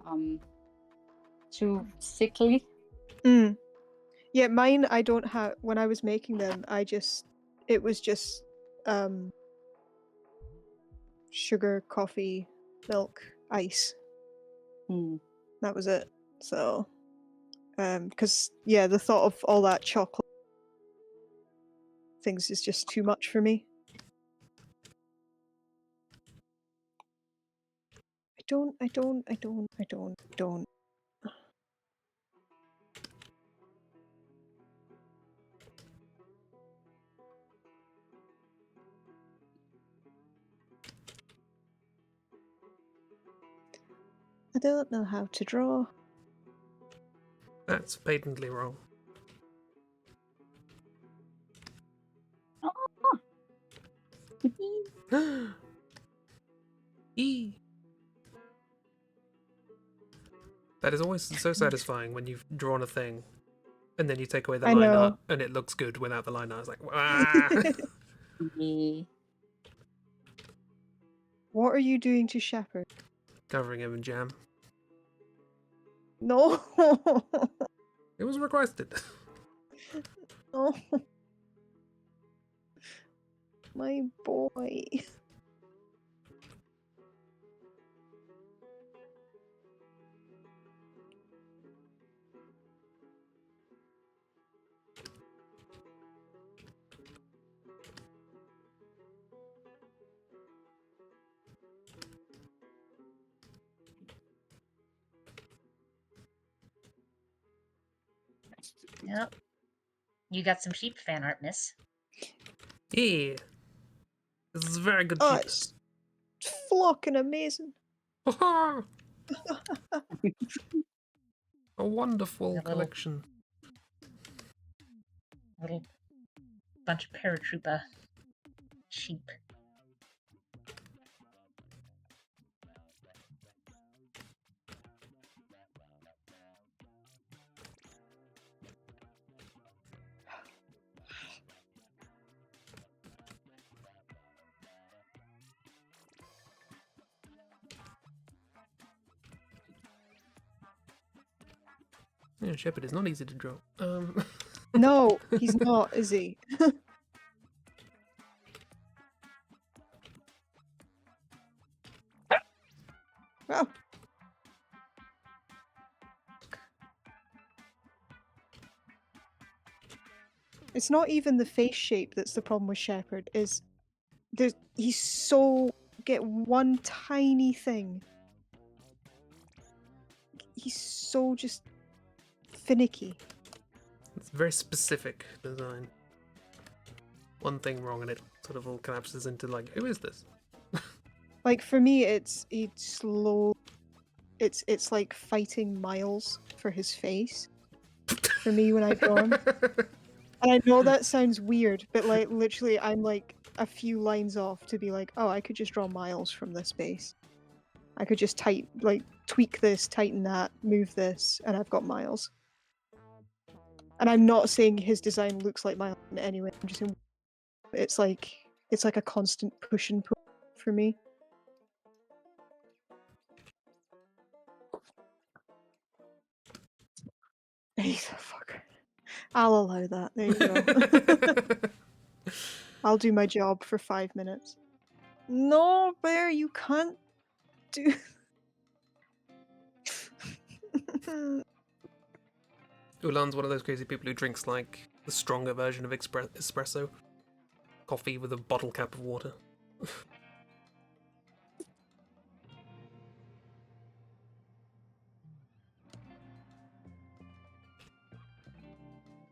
too sickly. Yeah, mine I don't have. When I was making them, it was just sugar, coffee, milk, ice. That was it. So, because yeah, the thought of all that chocolate things is just too much for me. I don't. I don't know how to draw. That's patently wrong. Eee. That is always so satisfying when you've drawn a thing and then you take away the I line know. art and it looks good without the line art. It's like, ah! Yeah. What are you doing to Shepard? Covering him in jam. No. It was requested. No. My boy. Yep. You got some sheep fan art, miss. Yeah. This is very good Oh, sheep. it's flocking amazing. A wonderful A little- collection. Little bunch of paratrooper sheep. Yeah, Shepard is not easy to draw. No, he's not, is he? Well. It's not even the face shape that's the problem with Shepard, is he's so get one tiny thing. He's so just finicky. It's a very specific design. One thing wrong and it sort of all collapses into like, who is this? Like for me, it's slow. It's like fighting Miles for his face. For me, when I draw him, and I know that sounds weird, but like literally, I'm like a few lines off to be like, oh, I could just draw Miles from this base. I could just tweak this, tighten that, move this, and I've got Miles. And I'm not saying his design looks like Miles in any way. I'm just saying it's like a constant push and pull for me. He's a fucker. I'll allow that. There you go. I'll do my job for 5 minutes. No, Bear, you can't do. Ulan's one of those crazy people who drinks like the stronger version of espresso. Coffee with a bottle cap of water.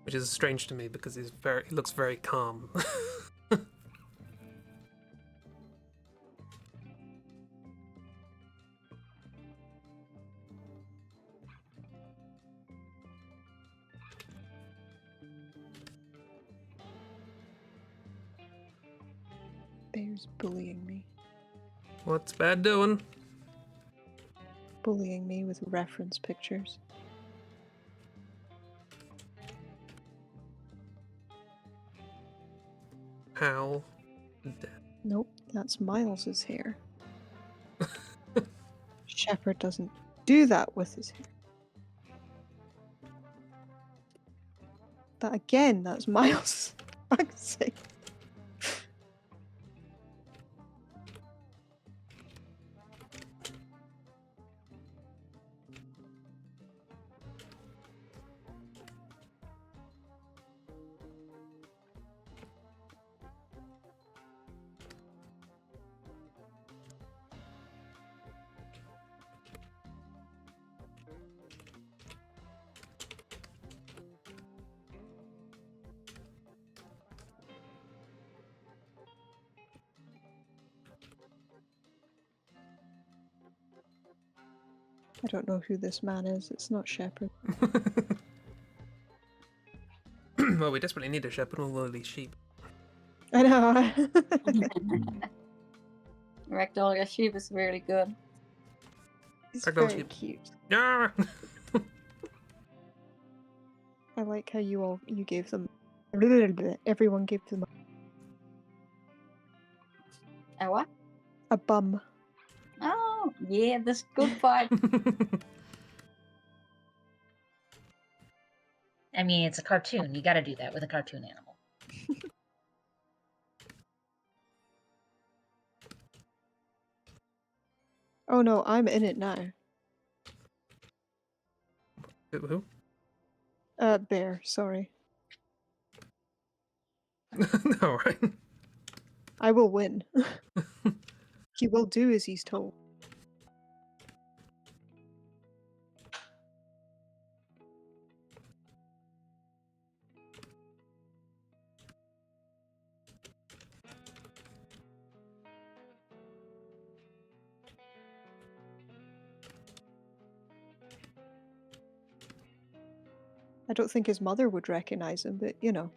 Which is strange to me because he looks very calm. Bear's bullying me. What's Bad doing? Bullying me with reference pictures. How? Nope, that's Miles's hair. Shepard doesn't do that with his hair. That again, that's Miles. Fuck's sake. I don't know who this man is. It's not Shepard. Well, we desperately need a shepherd with all these sheep. I know. Ragdoll, your sheep is really good. It's Ragdoll very sheep. cute. Yeah. I like how you gave them. Everyone gave them A what? a bum. Oh, yeah, this good part. I mean, it's a cartoon. You got to do that with a cartoon animal. Oh no, I'm in it now. Who? Bear, sorry. No, right. I will win. He will do as he's told. I don't think his mother would recognize him, but you know.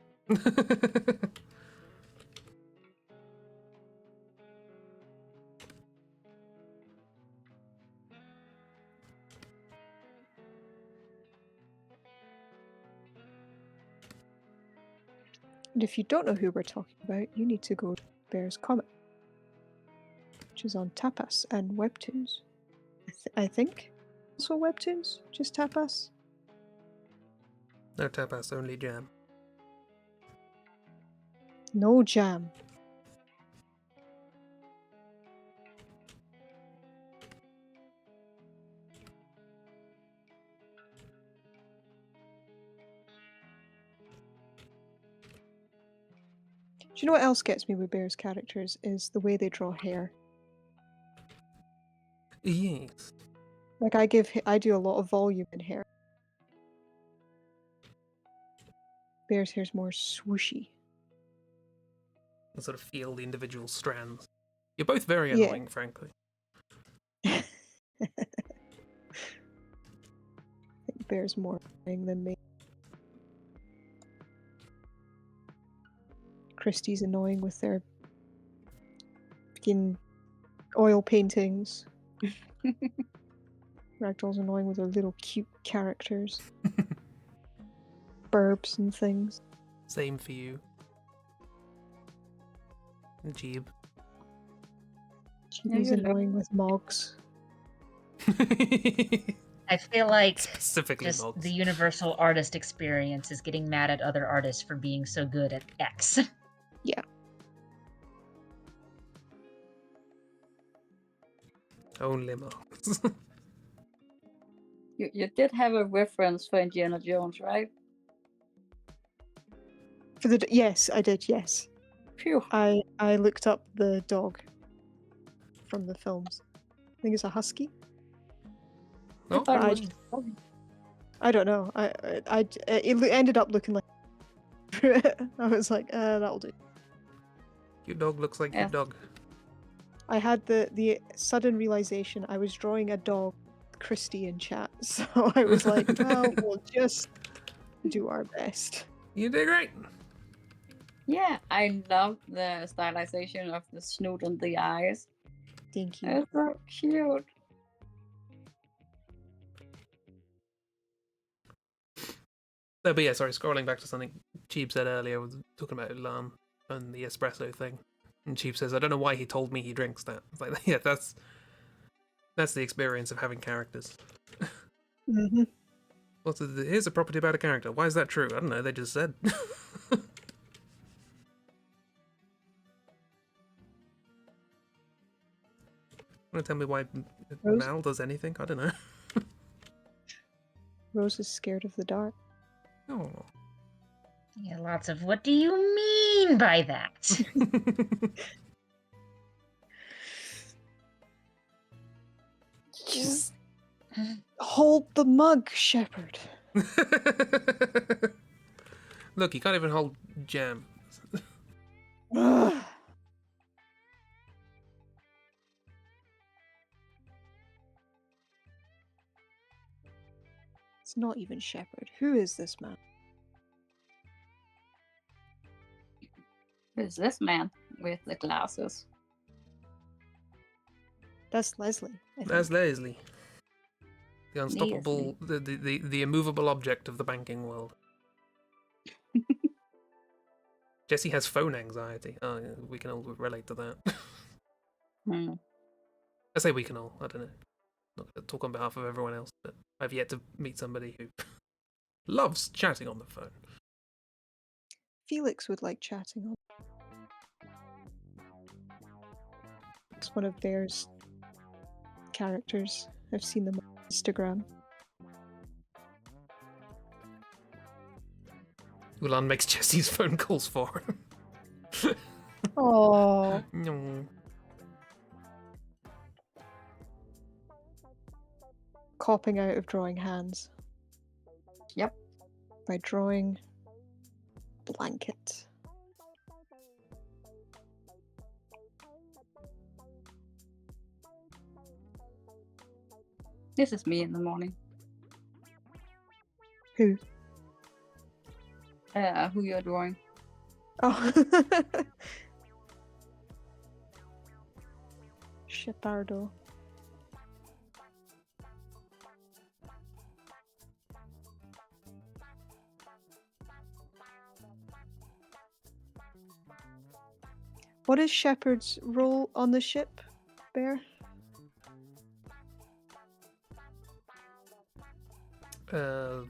And if you don't know who we're talking about, you need to go to Bear's Comic, which is on Tapas and Webtoons. I think. Also Webtoons? Just Tapas? No tapas, only jam. No jam. Do you know what else gets me with Bear's characters is the way they draw hair. Yes. Like I do a lot of volume in hair. Bear's hair's more swooshy. And sort of feel the individual strands. You're both very Yeah. annoying, frankly. I think Bear's more annoying than me. Christie's annoying with their fucking oil paintings. Ragdoll's annoying with their little cute characters. Burbs and things. Same for you. Jeeb. Yeah, He's you look- annoying with Moggs. I feel like Specifically just Mogs. the universal artist experience is getting mad at other artists for being so good at X. Yeah. Only Mogs. You did have a reference for Indiana Jones, right? For the yes, I did. Yes, Phew. I looked up the dog from the films. I think it's a husky. I Oh, thought it I was. just- I don't know. It ended up looking like. I was like, that'll do. cute dog looks like Yeah. cute dog. I had the sudden realization I was drawing a dog, Christie in chat, so I was like, well, we'll just do our best. You did great. Yeah, I love the stylization of the snoot and the eyes. Thank you. It's so cute. No, but yeah, sorry, scrolling back to something Cheap said earlier, was talking about Ulan and the espresso thing. And Cheap says, I don't know why he told me he drinks that. It's like, yeah, that's the experience of having characters. Mm-hmm. Here's a property about a character. Why is that true? I don't know, they just said. Want to tell me why Rose? Mal does anything? I don't know. Rose is scared of the dark. Oh. Yeah, lots of what do you mean by that? Just hold the mug, Shepherd. Look, you can't even hold jam. Ugh. It's not even Shepherd. Who is this man? Who's this man with the glasses? That's Leslie. I That's think. Leslie. The unstoppable, the immovable object of the banking world. Jesse has phone anxiety. Oh, yeah, we can all relate to that. Hmm. I say we can all. I don't know. Not going to talk on behalf of everyone else, but I've yet to meet somebody who loves chatting on the phone. Felix would like chatting on. It's one of Bear's characters. I've seen them on Instagram. Ulan makes Jesse's phone calls for him. Oh, No. copping out of drawing hands. Yep. By drawing blanket. This is me in the morning. Who? Who you're drawing? Oh. Shepardo. What is Shepard's role on the ship, Bear?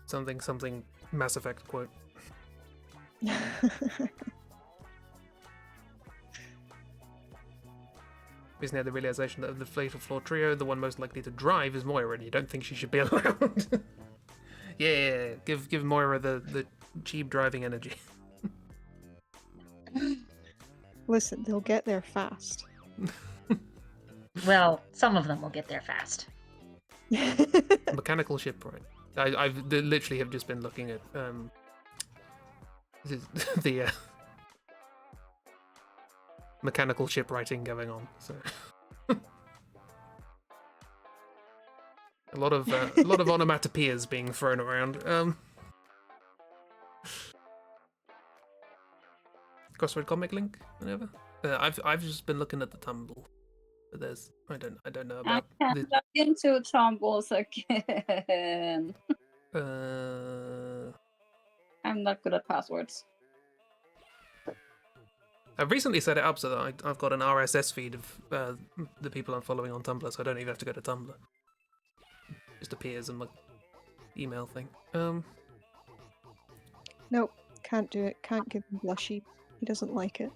Something Mass Effect quote. Isn't there the realization that of the Fatal Flaw trio, the one most likely to drive is Moira, and you don't think she should be allowed? Yeah, give Moira the cheap driving energy. Listen, they'll get there fast. Well, some of them will get there fast. Mechanical shipwright. I've literally have just been looking at the mechanical shipwriting going on. So a lot of onomatopoeias being thrown around. Crossword comic link, whatever. I've just been looking at the tumble. But there's I don't know I about can't the log into Tumbles again. I'm not good at passwords. I've recently set it up so that I've got an RSS feed of the people I'm following on Tumblr, so I don't even have to go to Tumblr. It just appears in my email thing. Nope, can't do it. Can't give him blushy. He doesn't like it.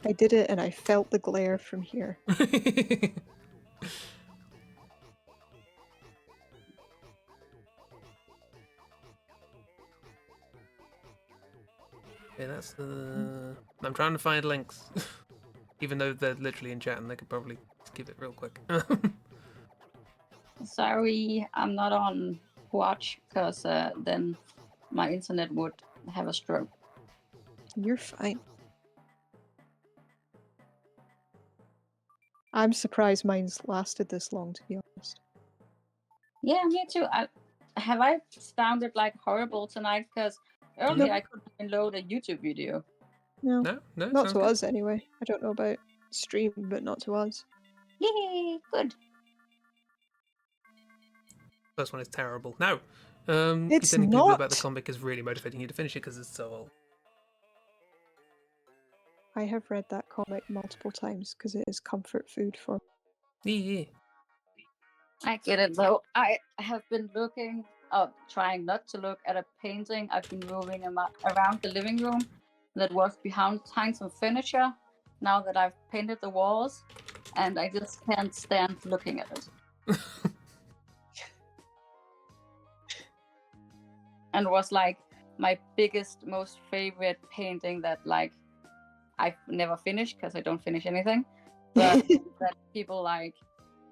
I did it and I felt the glare from here. Yeah, that's the. I'm trying to find links, even though they're literally in chat and they could probably skip it real quick. Sorry, I'm not on watch because then my internet would have a stroke. You're fine. I'm surprised mine's lasted this long, to be honest. Yeah, me too. I sounded like horrible tonight because earlier Nope. I couldn't load a YouTube video. No, No, not sounds to good. us anyway. I don't know about stream, but not to us. Yay, good. First one is terrible. No, It's pretending people about the not! comic is really motivating you to finish it because it's so old. I have read that comic multiple times because it is comfort food for me. Yeah. I get it though. I have been looking, trying not to look at a painting I've been moving around the living room that was behind some furniture. Now that I've painted the walls, and I just can't stand looking at it. And it was like my biggest, most favorite painting that like I've never finished because I don't finish anything. But that people like,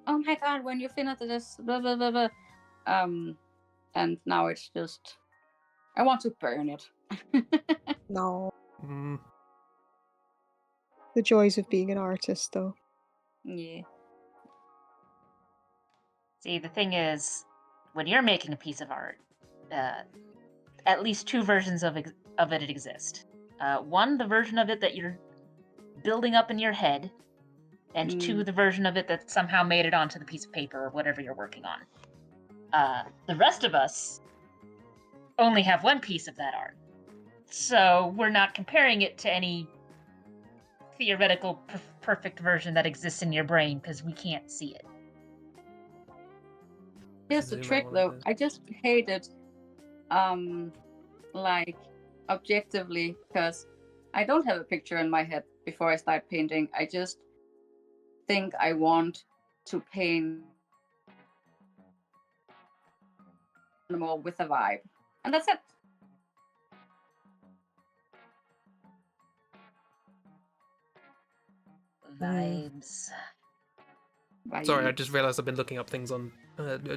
oh my god, when you finish this, blah blah blah blah. And now it's just, I want to burn it. No. Mm. The joys of being an artist, though. Yeah. See, the thing is, when you're making a piece of art, at least two versions of it exist. One, the version of it that you're building up in your head, and two, the version of it that somehow made it onto the piece of paper or whatever you're working on. The rest of us only have one piece of that art. So we're not comparing it to any theoretical perfect version that exists in your brain because we can't see it. Here's the Zoom out trick, one of though. those. I just hate it, like, objectively, because I don't have a picture in my head before I start painting. I just think I want to paint animal with a vibe, and that's it. Vibes. Sorry, I Vibes. just realized I've been looking up things on,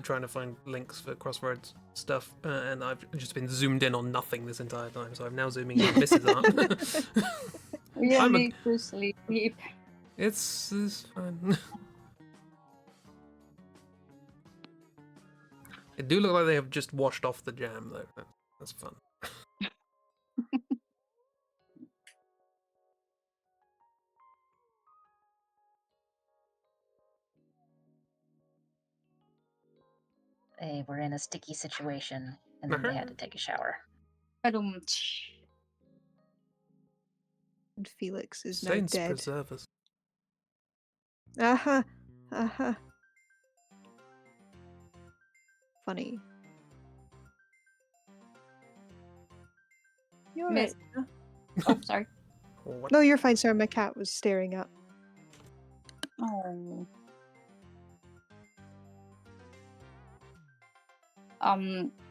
trying to find links for Crossroads stuff, and I've just been zoomed in on nothing this entire time, so I'm now zooming in on Mrs. Art. We I'm a- need to sleep. It's fine. They do look like they have just washed off the jam, though. That's fun. They were in a sticky situation, and then they had to take a shower. And Felix is now Saints dead. preserve us. Aha! Aha! Funny. You're right. Miss. Oh, sorry. What? No, you're fine, sir. My cat was staring up. Oh.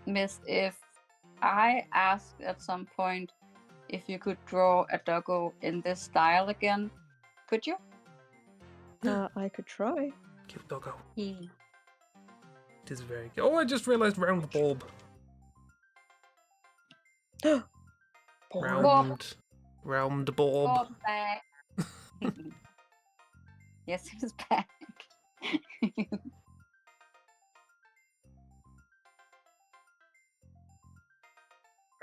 Miss, if I asked at some point if you could draw a doggo in this style again, could you? I could try. Cute doggo. Yeah. It is very cute. Oh, I just realized round bulb. Round bulb. Bob back. Yes, he's back.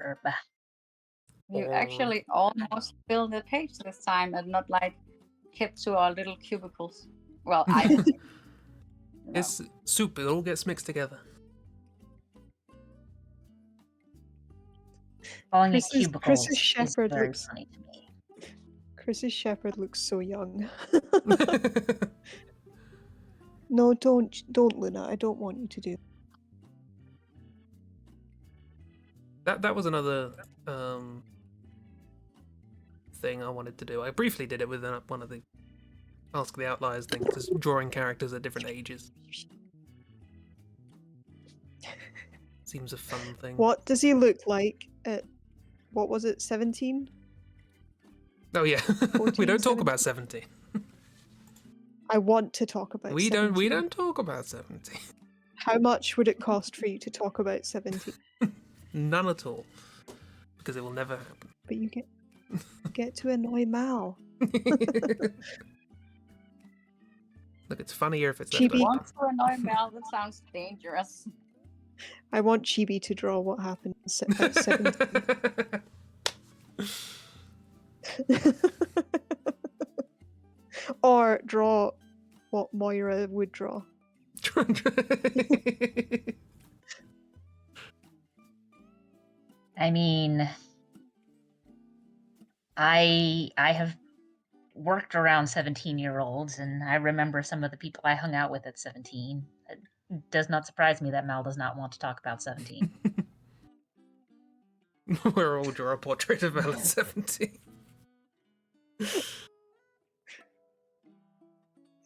Erba. You Or- actually almost filled the page this time and not like kept to our little cubicles. Well, I did. You know. It's soup. It all gets mixed together. Calling it Chris's cubicles is shepherd very looks- funny to me. Chris's shepherd looks so young. No, don't, Luna. I don't want you to do. That was another thing I wanted to do. I briefly did it with one of the Ask the Outliers things, just drawing characters at different ages. Seems a fun thing. What does he look like at? What was it? 17? Oh yeah, we 14, don't talk about 17. I want to talk about. We 17. don't talk about 17. How much would it cost for you to talk about 17? None at all, because it will never happen. But you get to annoy Mal. Look, it's funnier if it's Chibi. left Want to annoy Mel? That sounds dangerous. I want Chibi to draw what happened at 17. Or draw what Moira would draw. I mean, I have worked around 17-year-olds, and I remember some of the people I hung out with at 17. It does not surprise me that Mal does not want to talk about 17. We're all draw a portrait of Mel at 17.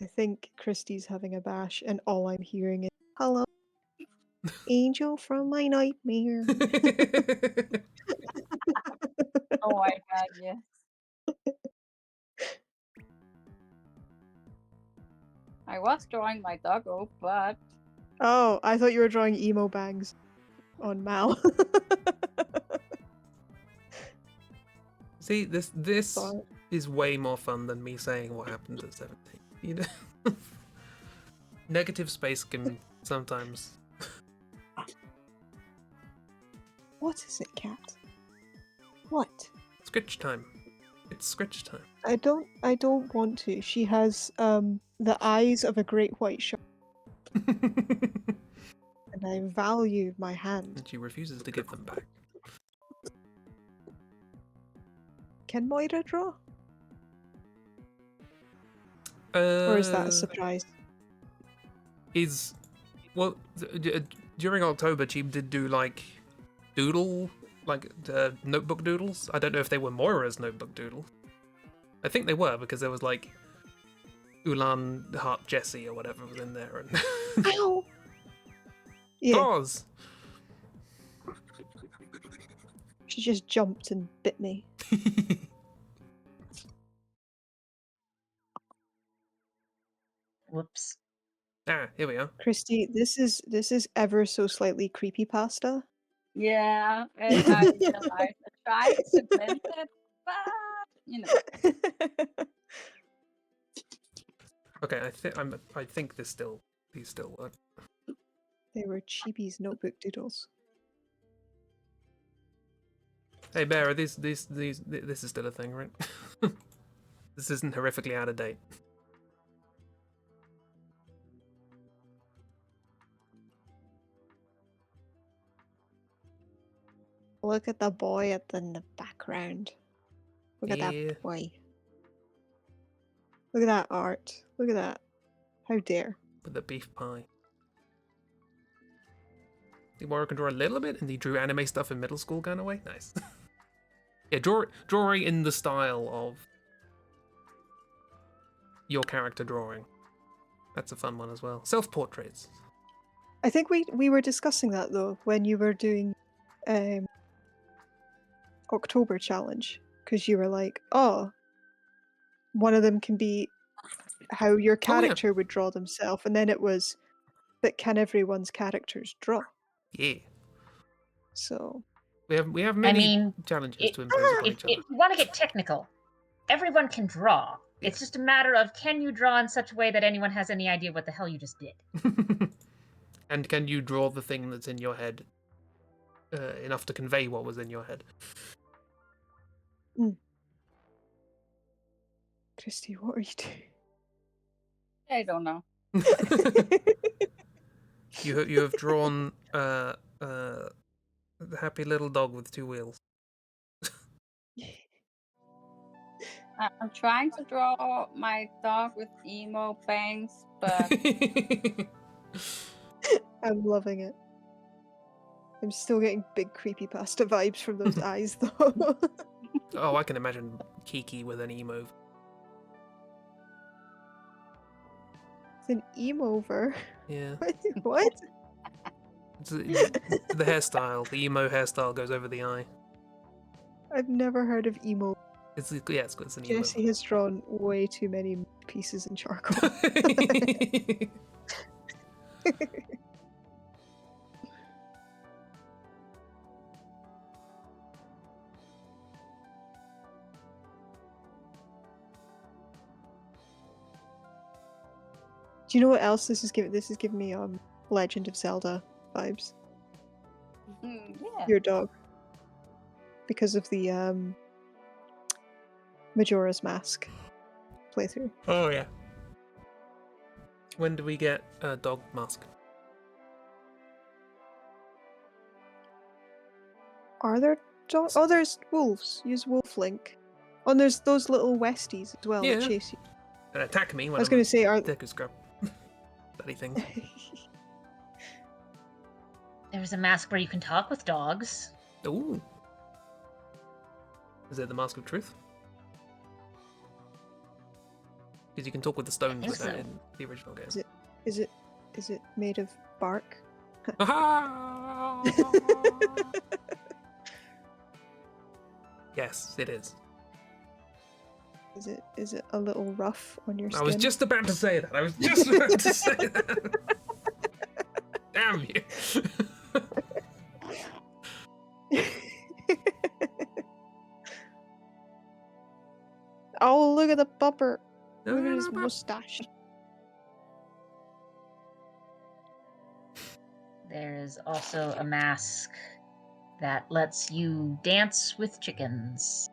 I think Christie's having a bash, and all I'm hearing is, "Hello, angel from my nightmare." Oh my god, yes. I was drawing my doggo, but Oh, I thought you were drawing emo bangs on Mal. See, this Sorry. is way more fun than me saying what happened at 17. You know, negative space can sometimes. What is it, cat? What? Scritch time. It's scritch time. I don't want to. She has the eyes of a great white shark, And and I value my hand. she refuses to give them back. Can Moira draw? Or is that a Uh, surprise? Well, during October, she did do like notebook doodles. I don't know if they were Moira's notebook doodles. I think they were because there was like Ulan Heart Jessie or whatever was in there and Ow! Yeah, Claws. she just jumped and bit me. Whoops. Here we are. Christy, this is ever so slightly creepypasta. Yeah, and I realized I tried to blend it, but you know. Okay, I think these still work. They were Chibi's notebook doodles. Hey Bear, this is still a thing, right? This isn't horrifically out of date. Look at the boy in the background. Look at Yeah. that boy. Look at that art. Look at that. How dare. With the beef pie. The Moira can draw a little bit, and he drew anime stuff in middle school kind of way. Nice. Yeah, drawing in the style of your character drawing. That's a fun one as well. Self-portraits. I think we were discussing that though when you were doing October challenge, because you were like, oh, one of them can be how your character would draw themselves, and then it was, but can everyone's characters draw? Yeah. So We have many challenges to impose upon If each other. you want to get technical, everyone can draw. Yeah. It's just a matter of can you draw in such a way that anyone has any idea what the hell you just did. And can you draw the thing that's in your head enough to convey what was in your head? Christy, what are you doing? I don't know. You have drawn the happy little dog with two wheels. I'm trying to draw my dog with emo bangs, but I'm loving it. I'm still getting big creepypasta vibes from those eyes though. Oh, I can imagine Kiki with an emo. It's an emo-ver. Yeah. What? It's the hairstyle. The emo hairstyle goes over the eye. I've never heard of emo. It's an emo. Jesse has drawn way too many pieces in charcoal. Do you know what else this is giving? This is giving me Legend of Zelda vibes. yeah. Your dog, because of the Majora's Mask playthrough. Oh yeah. When do we get a dog mask? Are there dogs? Oh, there's wolves. Use Wolf Link. Oh, and there's those little Westies as well that Yeah. chase you. And attack me when I was going to say, are Deku scrub. Bloody thing. There's a mask where you can talk with dogs. Ooh. Is it the Mask of Truth? Because you can talk with the stones with that so. in the original game. is it made of bark? Aha! Yes, it is. Is it a little rough on your skin? I was just about to say that. I was just about to say that. Damn you. Oh, look at the bumper. No, Look at no, his no, mustache. There's also a mask That lets you dance with chickens.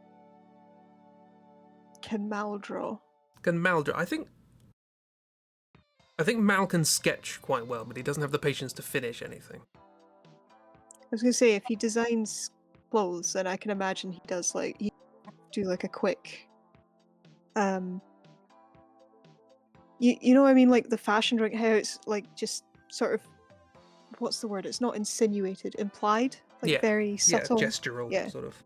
Can Mal draw? Can Mal draw? I think Mal can sketch quite well, but he doesn't have the patience to finish anything. I was gonna say, if he designs clothes, then I can imagine he does he do like a quick, you know what I mean, like the fashion drawing, how it's like just sort of, what's the word? It's not insinuated, implied, like very subtle, Gestural sort of.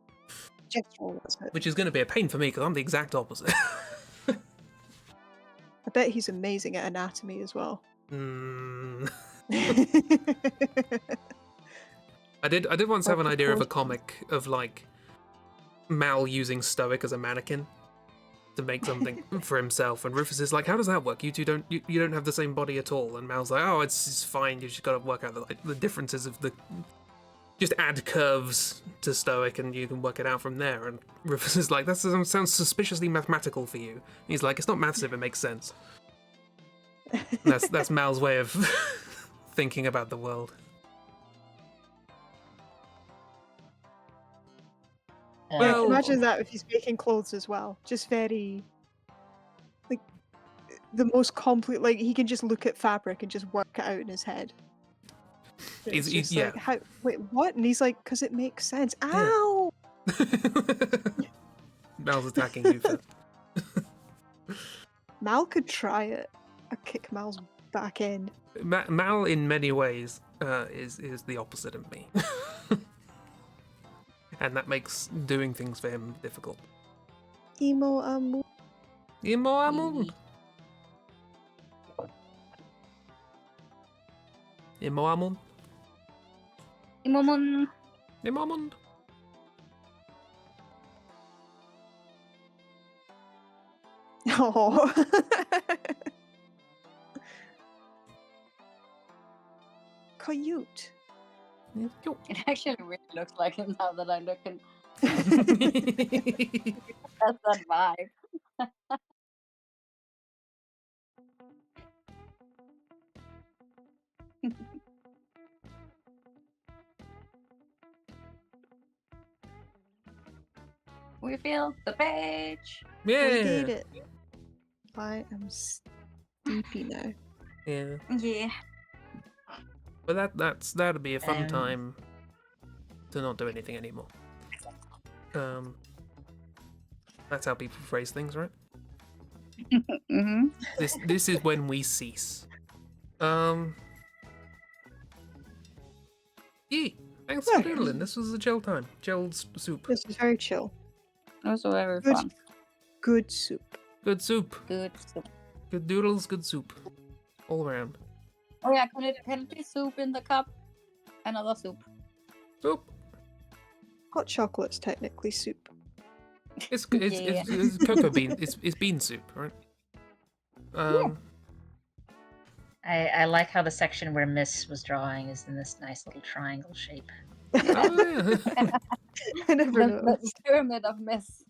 gestural. That's it. Which is going to be a pain for me because I'm the exact opposite. I bet he's amazing at anatomy as well. I did once have an idea of a comic of like Mal using Stoic as a mannequin to make something for himself, and Rufus is like, "How does that work? You two don't you don't have the same body at all." And Mal's like, "Oh, it's fine. You just got to work out the differences of the. Just add curves to Stoic, and you can work it out from there." And Rufus is like, "That sounds suspiciously mathematical for you." And he's like, "It's not maths if it makes sense." And that's Mal's way of thinking about the world. Well, imagine that if he's making clothes as well. Just very, like, the most complete. Like, he can just look at fabric and just work it out in his head. It's just like, how? Wait, what? And he's like, "Because it makes sense." Ow! Mal's attacking you for. Mal could try it. I kick Mal's back end. Mal, in many ways, is the opposite of me. And that makes doing things for him difficult. Emo Amon. Emo Amon. Emo Amon. Imomon. Emo Amon. Oh. Cute. It actually really looks like him now that I look in. That's that vibe. We filled the page. Yeah. We did it. I am sleepy now. Yeah. Yeah. But that'd be a fun time to not do anything anymore. That's how people phrase things, right? Mm-hmm. This is when we cease. Thanks for doodling. This was a chill time. Chilled soup. This is very chill. Also very Good. fun. Good soup. Good soup. Good soup. Good doodles, good soup. All around. Oh yeah, can it be soup in the cup? Another soup. Soup. Hot chocolate's technically soup. It's cocoa bean. It's bean soup, right? I like how the section where Miss was drawing is in this nice little triangle shape. Oh, yeah. I never noticed. The pyramid of Miss.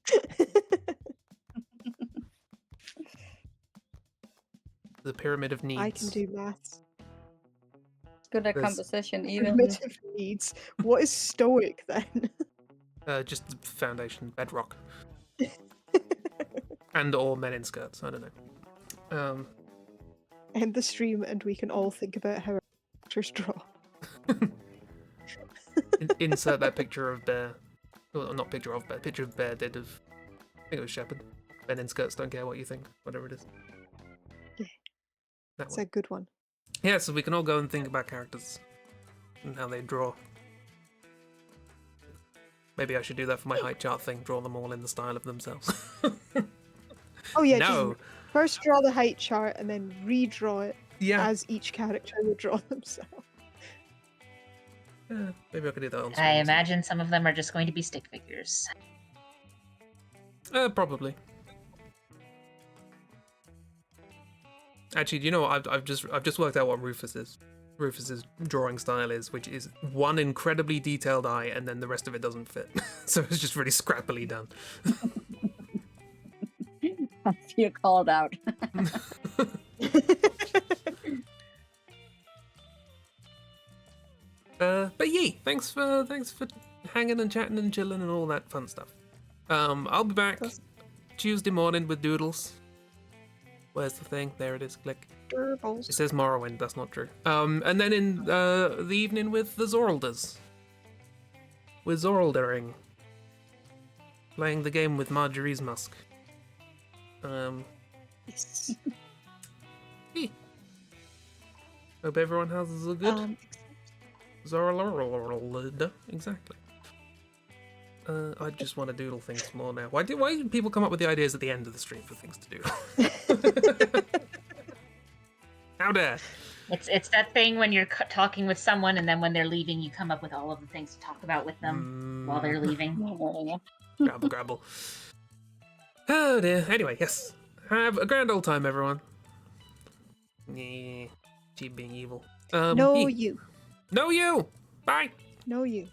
The pyramid of needs. I can do maths. Good at There's- composition even. Primitive needs. What is stoic then? Just the foundation, bedrock. And or men in skirts. I don't know. End the stream and we can all think about how our actors draw. Insert that picture of Bear. Well, not picture of Bear. Picture of Bear did of. I think it was Shepherd. Men in skirts don't care what you think. Whatever it is. Yeah. That It's one. a good one. Yeah, so we can all go and think about characters and how they draw. Maybe I should do that for my height chart thing. Draw them all in the style of themselves. Oh yeah, No. just first draw the height chart and then redraw it Yeah. as each character would draw themselves. Yeah, maybe I could do that on I screen. imagine some of them are just going to be stick figures. Probably. Actually, do you know what? I've just worked out what Rufus's drawing style is, which is one incredibly detailed eye, and then the rest of it doesn't fit. So it's just really scrappily done. I feel called out. But yay, thanks for hanging and chatting and chilling and all that fun stuff. I'll be back Tuesday morning with Doodles. Where's the thing? There it is. Click. Gerbils. It says Morrowind. That's not true. And then in the evening with the Zoralders. With Zoraldering. Playing the game with Marjorie's Musk. Yes. Hey. Hope everyone has a good Zorald. Exactly. I just want to doodle things more now. Why do people come up with the ideas at the end of the stream for things to do? How dare! It's that thing when you're talking with someone, and then when they're leaving, you come up with all of the things to talk about with them while they're leaving. Grabble, grabble. Oh dear. Anyway, yes. Have a grand old time, everyone. Yeah, keep being evil. No, yeah. you. No, you. Bye. No, you.